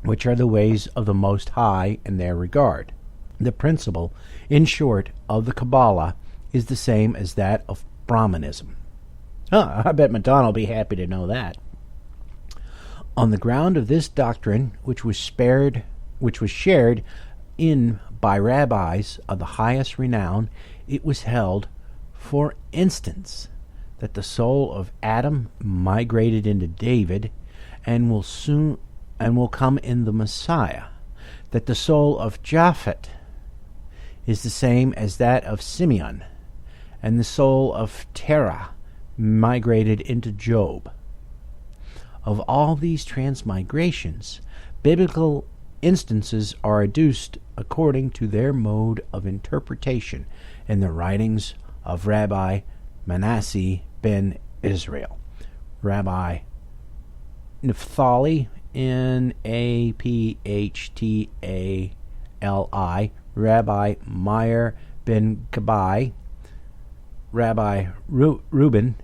which are the ways of the Most High in their regard. The principle, in short, of the Kabbalah is the same as that of Brahmanism. I bet Madonna will be happy to know that. On the ground of this doctrine, which was shared in by rabbis of the highest renown, it was held, for instance, that the soul of Adam migrated into David and will come in the Messiah, that the soul of Japhet is the same as that of Simeon, and the soul of Terah migrated into Job. Of all these transmigrations, biblical instances are adduced according to their mode of interpretation in the writings of Rabbi Manasseh ben Israel, Rabbi Naphtali, Naphtali, Rabbi Meir ben Gabai, Rabbi Reuben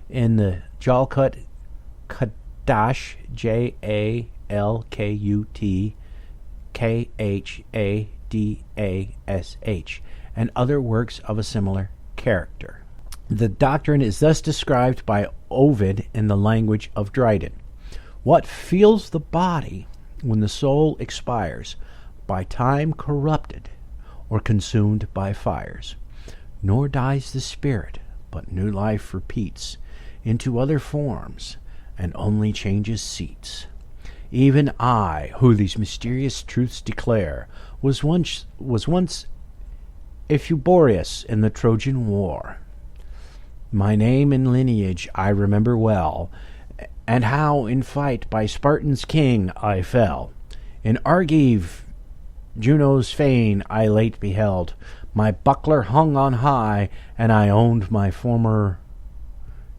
in the Jalkut Kadash, Jalkut Khadash, and other works of a similar character. The doctrine is thus described by Ovid in the language of Dryden. What feels the body when the soul expires, by time corrupted or consumed by fires? Nor dies the spirit, but new life repeats into other forms, and only changes seats. Even I, who these mysterious truths declare, was once Euphorbus in the Trojan War. My name and lineage I remember well, and how in fight by Spartan's king I fell. In Argive, Juno's fane I late beheld. My buckler hung on high, and I owned my former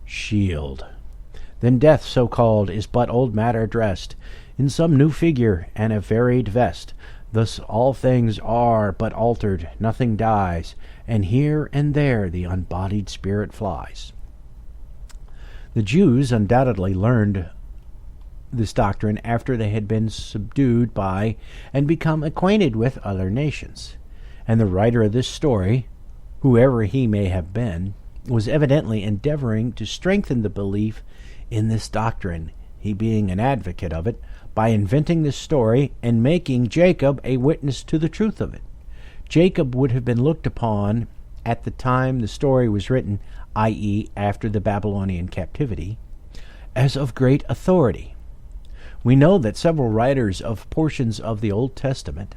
shield. Then death, so called, is but old matter dressed in some new figure and a varied vest. Thus all things are but altered, nothing dies, and here and there the unbodied spirit flies. The Jews undoubtedly learned this doctrine after they had been subdued by and become acquainted with other nations. And the writer of this story, whoever he may have been, was evidently endeavoring to strengthen the belief in this doctrine, he being an advocate of it, by inventing this story and making Jacob a witness to the truth of it. Jacob would have been looked upon at the time the story was written, i.e., after the Babylonian captivity, as of great authority. We know that several writers of portions of the Old Testament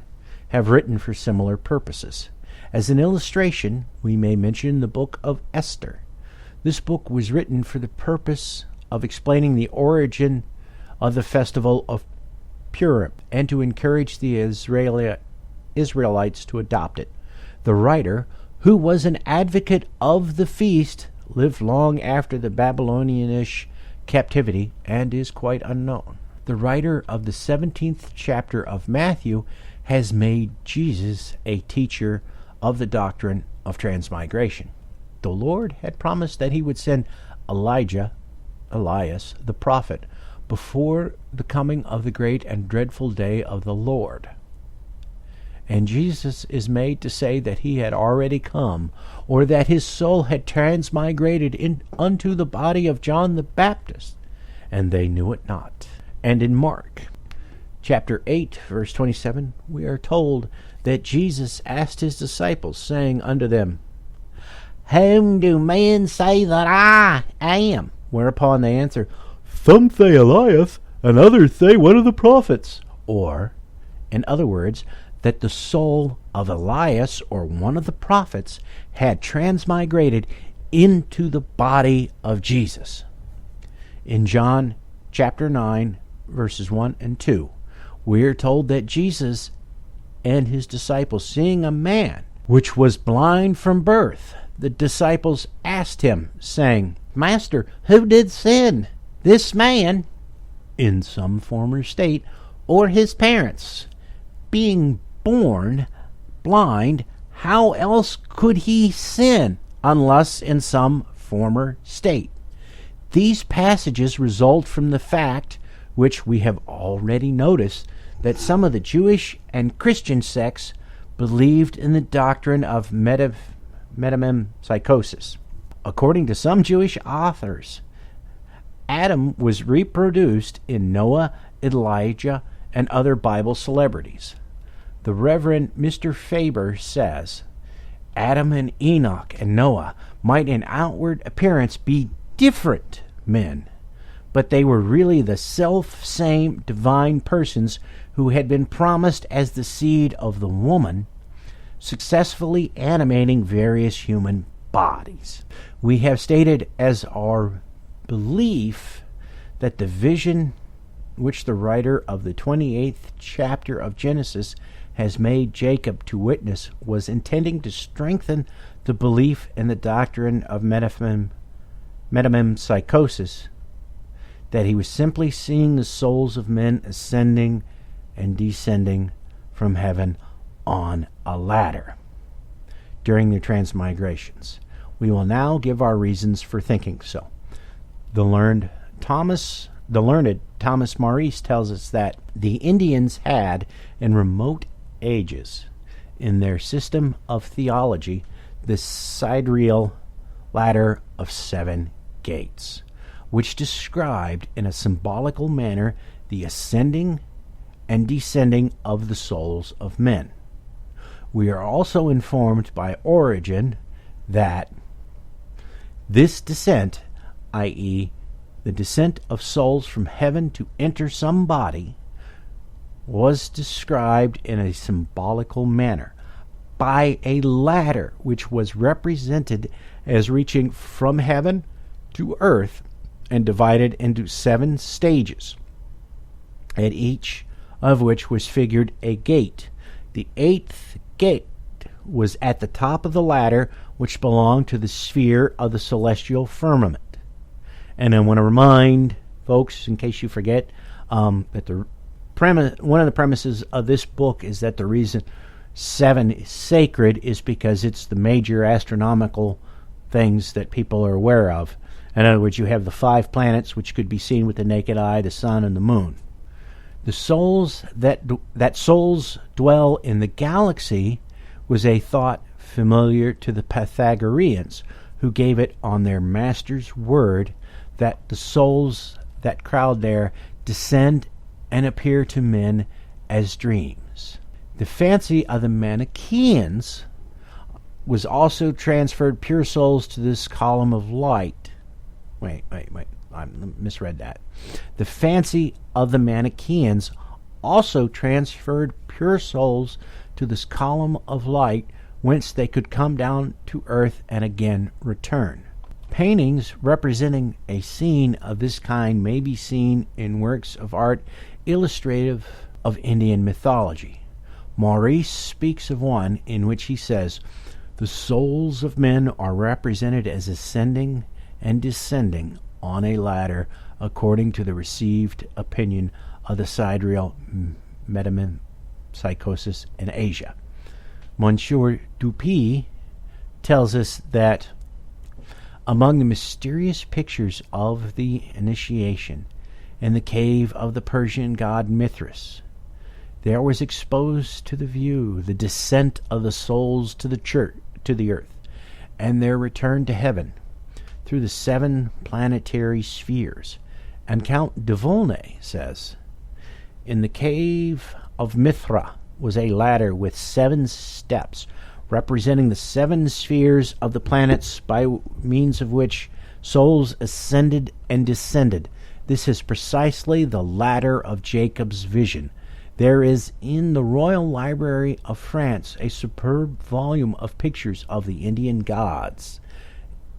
have written for similar purposes. As an illustration, we may mention the book of Esther. This book was written for the purpose of explaining the origin of the festival of Purim and to encourage the Israelites to adopt it. The writer, who was an advocate of the feast, lived long after the Babylonianish captivity and is quite unknown. The writer of the 17th chapter of Matthew has made Jesus a teacher of the doctrine of transmigration. The Lord had promised that he would send Elias, the prophet, before the coming of the great and dreadful day of the Lord. And Jesus is made to say that he had already come, or that his soul had transmigrated unto the body of John the Baptist, and they knew it not. And in Mark chapter 8, verse 27, we are told that Jesus asked his disciples, saying unto them, Whom do men say that I am? Whereupon they answer, Some say Elias, and others say one of the prophets. Or, in other words, that the soul of Elias or one of the prophets had transmigrated into the body of Jesus. In John chapter 9, verses 1 and 2, we are told that Jesus and his disciples, seeing a man which was blind from birth, the disciples asked him, saying, Master, who did sin, this man, in some former state, or his parents? Being born blind, how else could he sin, unless in some former state? These passages result from the fact, which we have already noticed, that some of the Jewish and Christian sects believed in the doctrine of metempsychosis. According to some Jewish authors, Adam was reproduced in Noah, Elijah, and other Bible celebrities. The Reverend Mr. Faber says, Adam and Enoch and Noah might in outward appearance be different men, but they were really the self-same divine persons who had been promised as the seed of the woman, successfully animating various human bodies. We have stated as our belief that the vision which the writer of the 28th chapter of Genesis has made Jacob to witness was intending to strengthen the belief in the doctrine of metempsychosis, that he was simply seeing the souls of men ascending and descending from heaven on a ladder during their transmigrations. We will now give our reasons for thinking so. The learned Thomas Maurice tells us that the Indians had, in remote ages, in their system of theology, the sidereal ladder of 7 gates, which described in a symbolical manner the ascending and descending of the souls of men. We are also informed by Origen that this descent, i.e., the descent of souls from heaven to enter some body, was described in a symbolical manner by a ladder which was represented as reaching from heaven to earth and divided into 7 stages, at each of which was figured a gate. The 8th gate was at the top of the ladder, which belonged to the sphere of the celestial firmament. And I want to remind folks, in case you forget, that one of the premises of this book is that the reason 7 is sacred is because it's the major astronomical things that people are aware of. In other words, you have the 5 planets, which could be seen with the naked eye, the sun and the moon. The souls that souls dwell in the galaxy was a thought familiar to the Pythagoreans, who gave it on their master's word that the souls that crowd there descend and appear to men as dreams. The fancy of the Manichaeans was also transferred pure souls to this column of light. Wait, I misread that. The fancy of the Manichaeans also transferred pure souls to this column of light, whence they could come down to earth and again return. Paintings representing a scene of this kind may be seen in works of art illustrative of Indian mythology. Maurice speaks of one in which he says, "The souls of men are represented as ascending and descending on a ladder according to the received opinion of the sidereal metempsychosis in Asia." Monsieur Dupuy tells us that among the mysterious pictures of the initiation in the cave of the Persian god Mithras, there was exposed to the view the descent of the souls to the earth, and their return to heaven through the 7 planetary spheres. And Count de Volney says, "In the cave of Mithra was a ladder with 7 steps, representing the 7 spheres of the planets, by means of which souls ascended and descended. This is precisely the ladder of Jacob's vision. There is in the Royal Library of France a superb volume of pictures of the Indian gods,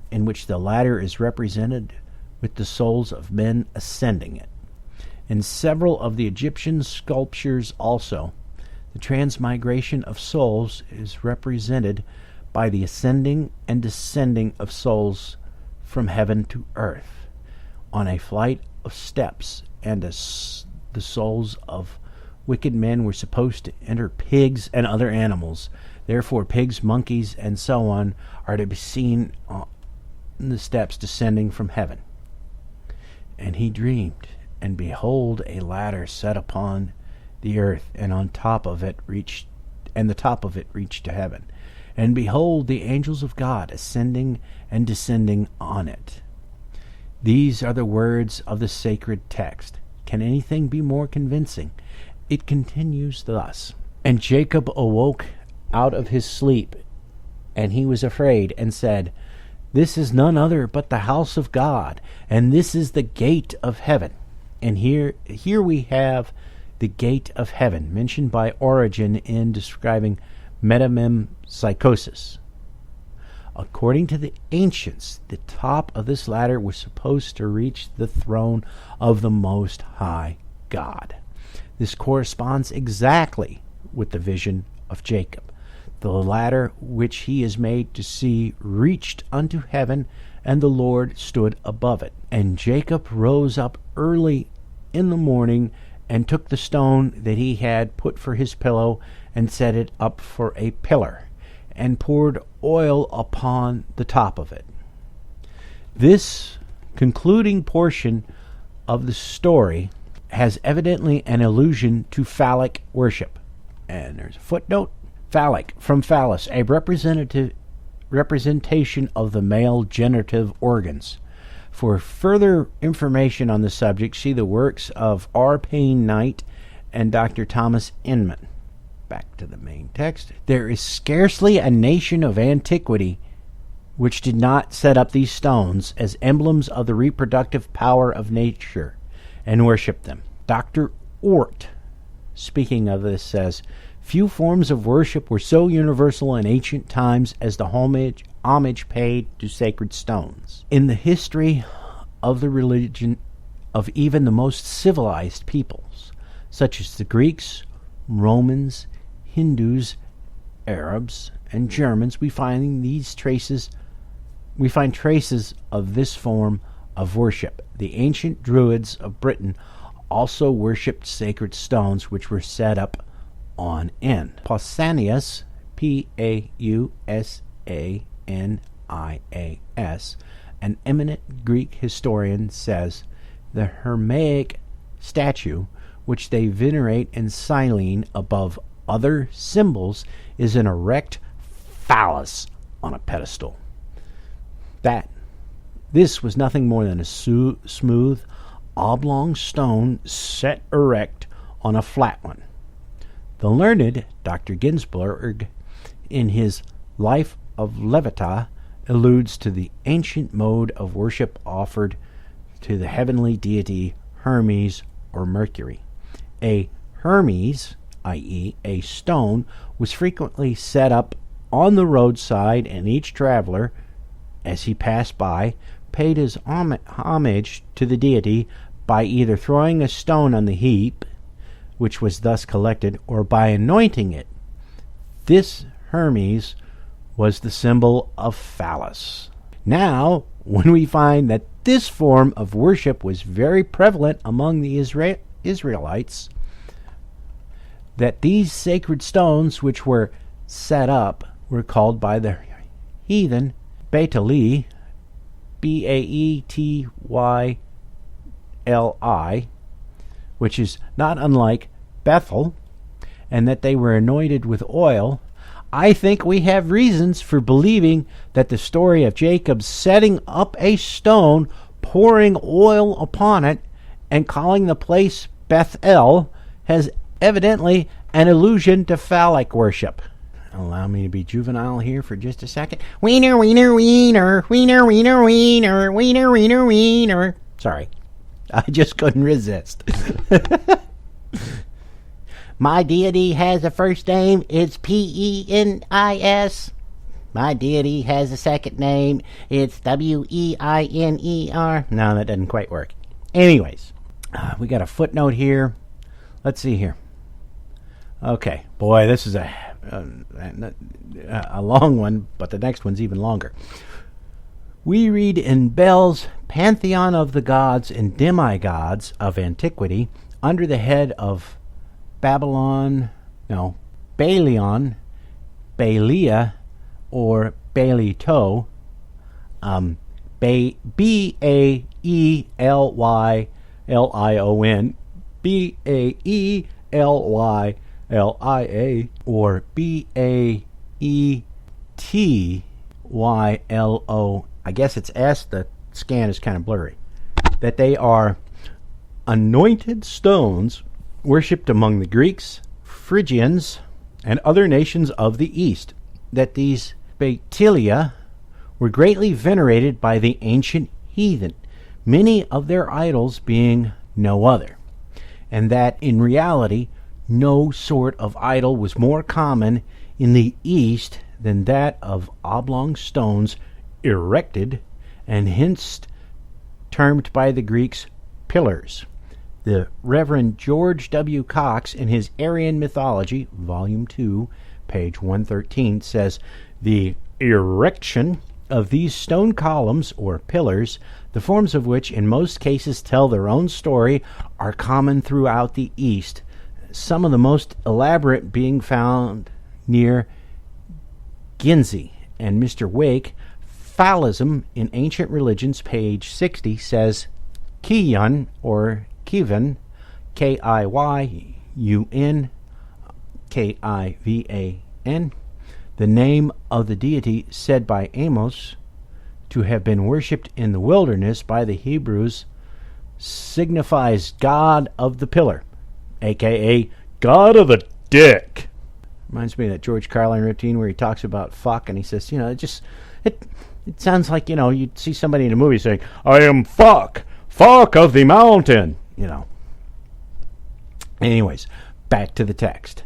in which the ladder is represented with the souls of men ascending it. In several of the Egyptian sculptures also, the transmigration of souls is represented by the ascending and descending of souls from heaven to earth on a flight of steps, and the souls of wicked men were supposed to enter pigs and other animals. Therefore pigs, monkeys, and so on are to be seen on the steps descending from heaven. And he dreamed, and behold, a ladder set upon the earth, and the top of it reached to heaven. And behold, the angels of God ascending and descending on it." These are the words of the sacred text. Can anything be more convincing? It continues thus: "And Jacob awoke out of his sleep, and he was afraid, and said, This is none other but the house of God, and this is the gate of heaven." And here we have the gate of heaven, mentioned by Origen in describing metempsychosis. According to the ancients, the top of this ladder was supposed to reach the throne of the Most High God. This corresponds exactly with the vision of Jacob. The ladder which he is made to see reached unto heaven, and the Lord stood above it. And Jacob rose up early in the morning, and took the stone that he had put for his pillow, and set it up for a pillar, and poured oil upon the top of it. This concluding portion of the story has evidently an allusion to phallic worship. And there's a footnote: phallic, from phallus, a representation of the male generative organs. For further information on the subject, see the works of R. Payne Knight and Dr. Thomas Inman. Back to the main text. "There is scarcely a nation of antiquity which did not set up these stones as emblems of the reproductive power of nature and worship them." Dr. Ort, speaking of this, says, "Few forms of worship were so universal in ancient times as the homage paid to sacred stones. In the history of the religion of even the most civilized peoples, such as the Greeks, Romans, Hindus, Arabs, and Germans. We find traces of this form of worship. The ancient Druids of Britain also worshipped sacred stones which were set up on end. Pausanias, Pausanias, an eminent Greek historian, says the Hermaic statue, which they venerate in Cyllene above other symbols, is an erect phallus on a pedestal. This was nothing more than a smooth, oblong stone set erect on a flat one. The learned Dr. Ginsburg, in his Life of Levita, alludes to the ancient mode of worship offered to the heavenly deity Hermes or Mercury. A Hermes, i.e., a stone, was frequently set up on the roadside, and each traveler, as he passed by, paid his homage to the deity by either throwing a stone on the heap, which was thus collected, or by anointing it. This Hermes was the symbol of phallus. Now, when we find that this form of worship was very prevalent among the Israelites, that these sacred stones which were set up were called by the heathen Baeteli, Baetyli, which is not unlike Bethel, and that they were anointed with oil, I think we have reasons for believing that the story of Jacob setting up a stone, pouring oil upon it, and calling the place Bethel has evidently an allusion to phallic worship. Allow me to be juvenile here for just a second. Wiener, wiener, wiener, wiener, wiener, wiener, wiener, wiener, wiener. Sorry, I just couldn't resist. My deity has a first name. It's Penis. My deity has a second name. It's Weiner. No, that doesn't quite work. Anyways, we got a footnote here. Let's see here. Okay, boy, this is a long one, but the next one's even longer. We read in Bell's Pantheon of the Gods and Demigods of Antiquity, under the head of Balion, Balia, or Bailito, Baelylion, Baelylia, or Baetylo. I guess it's S. The scan is kind of blurry. That they are anointed stones worshipped among the Greeks, Phrygians, and other nations of the East. That these Baetylia were greatly venerated by the ancient heathen, many of their idols being no other, and that in reality no sort of idol was more common in the East than that of oblong stones erected, and hence termed by the Greeks pillars. The Reverend George W. Cox, in his Aryan Mythology, Volume 2, page 113, says, the erection of these stone columns or pillars, the forms of which in most cases tell their own story, are common throughout the East, some of the most elaborate being found near Ginzi. And Mr. Wake, Phallism in Ancient Religions, page 60, says, Killin, or Kivan, Kiyun, Kivan, the name of the deity said by Amos to have been worshipped in the wilderness by the Hebrews, signifies God of the pillar, a.k.a. God of the dick. Reminds me of that George Carlin routine where he talks about fuck, and he says, it sounds like, you'd see somebody in a movie saying, I am fuck of the mountain, Anyways, back to the text.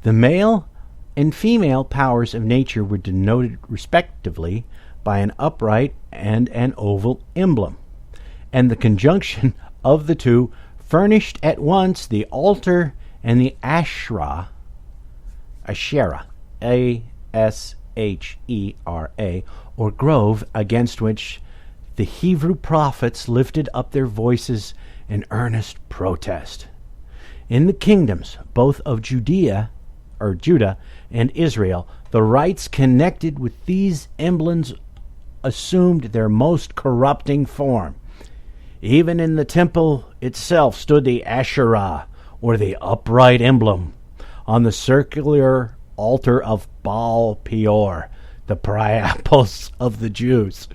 The male and female powers of nature were denoted respectively by an upright and an oval emblem, and the conjunction of the two furnished at once the altar and the Asherah, A-S-H-E-R-A, or grove, against which the Hebrew prophets lifted up their voices in earnest protest. In the kingdoms, both of Judah and Israel, the rites connected with these emblems assumed their most corrupting form. Even in the temple itself stood the Asherah, or the upright emblem, on the circular altar of Baal Peor, the Priapos of the Jews.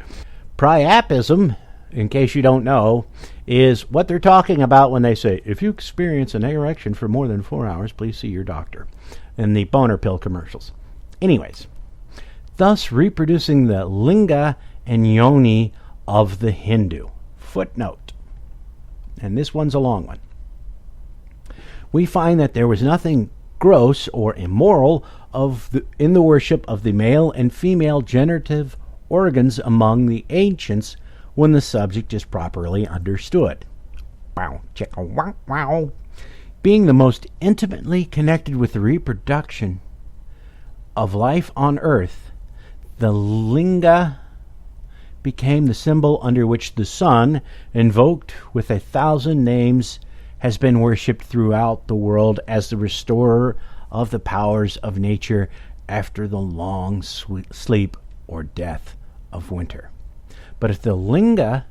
Priapism, in case you don't know, is what they're talking about when they say, if you experience an erection for more than 4 hours, please see your doctor, in the boner pill commercials. Anyways, thus reproducing the linga and yoni of the Hindu. Footnote, and this one's a long one. We find that there was nothing gross or immoral in the worship of the male and female generative organs among the ancients when the subject is properly understood. Wow, chicka, wow, wow. Being the most intimately connected with the reproduction of life on earth, the linga became the symbol under which the sun, invoked with 1,000 names, has been worshipped throughout the world as the restorer of the powers of nature after the long sleep or death of winter. But if the linga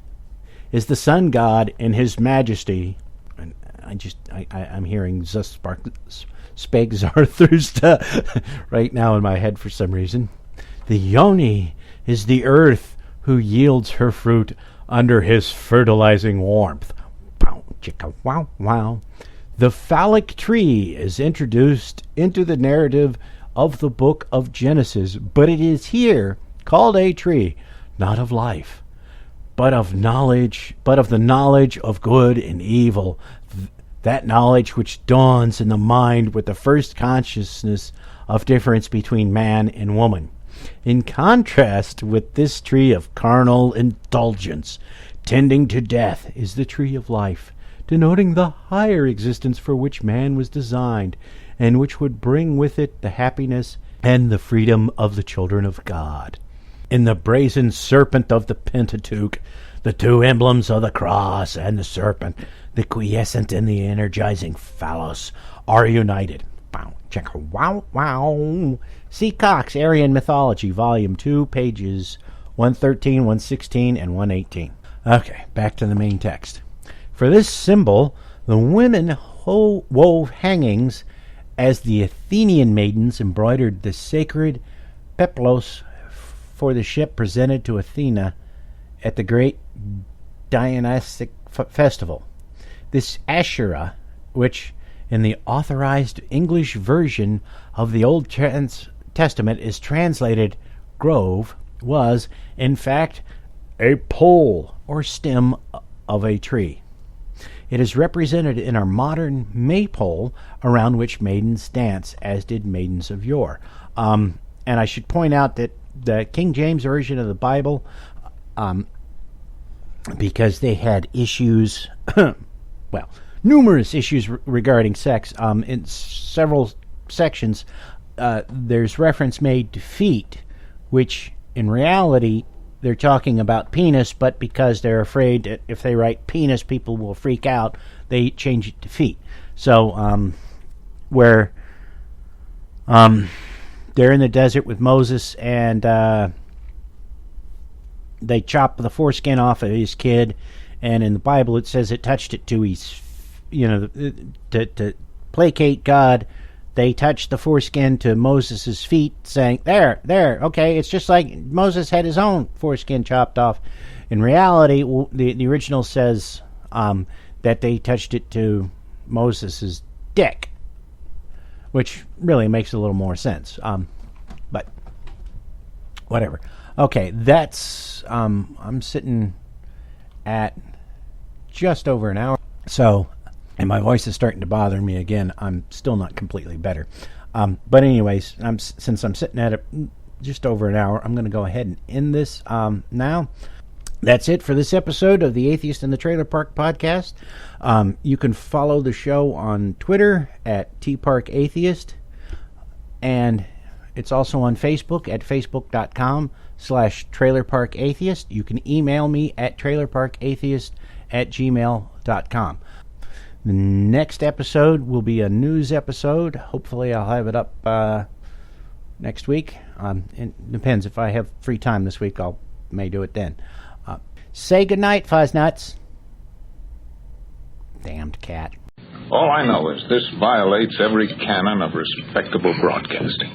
is the sun god in his majesty, and I'm hearing Speg Zarathustra right now in my head for some reason. The yoni is the earth who yields her fruit under his fertilizing warmth. Wow, chicka, wow, wow. The phallic tree is introduced into the narrative of the book of Genesis, but it is here called a tree, not of life, but of the knowledge of good and evil, that knowledge which dawns in the mind with the first consciousness of difference between man and woman. In contrast with this tree of carnal indulgence, tending to death, is the tree of life, denoting the higher existence for which man was designed, and which would bring with it the happiness and the freedom of the children of God. In the brazen serpent of the Pentateuch, the two emblems of the cross and the serpent, the quiescent and the energizing phallus, are united. Wow, check, wow, wow. C. Cox, Aryan Mythology, Volume 2, pages 113, 116, and 118. Okay, back to the main text. For this symbol, the women wove hangings as the Athenian maidens embroidered the sacred peplos for the ship presented to Athena at the great Dionysic festival. This Asherah, which in the authorized English version of the Old Testament is translated grove, was, in fact, a pole or stem of a tree. It is represented in our modern maypole, around which maidens dance, as did maidens of yore. And I should point out that the King James Version of the Bible, because they had issues, well, numerous issues regarding sex, in several sections, there's reference made to feet, which in reality they're talking about penis, but because they're afraid that if they write penis, people will freak out, they change it to feet. So, where they're in the desert with Moses, and they chop the foreskin off of his kid, and in the Bible it says it touched it to his, to placate God. They touched the foreskin to Moses' feet, saying, there, okay, it's just like Moses had his own foreskin chopped off. In reality, the original says that they touched it to Moses' dick, which really makes a little more sense. But whatever. Okay, that's, I'm sitting at just over an hour. So, and my voice is starting to bother me again. I'm still not completely better. But anyways, since I'm sitting at it just over an hour, I'm going to go ahead and end this now. That's it for this episode of the Atheist in the Trailer Park podcast. You can follow the show on Twitter at tparkatheist, and it's also on Facebook at facebook.com/trailerparkatheist. You can email me at trailerparkatheist@gmail.com. The next episode will be a news episode. Hopefully I'll have it up next week. It depends. If I have free time this week, I may do it then. Say goodnight, Fuzznuts. Damned cat. All I know is this violates every canon of respectable broadcasting.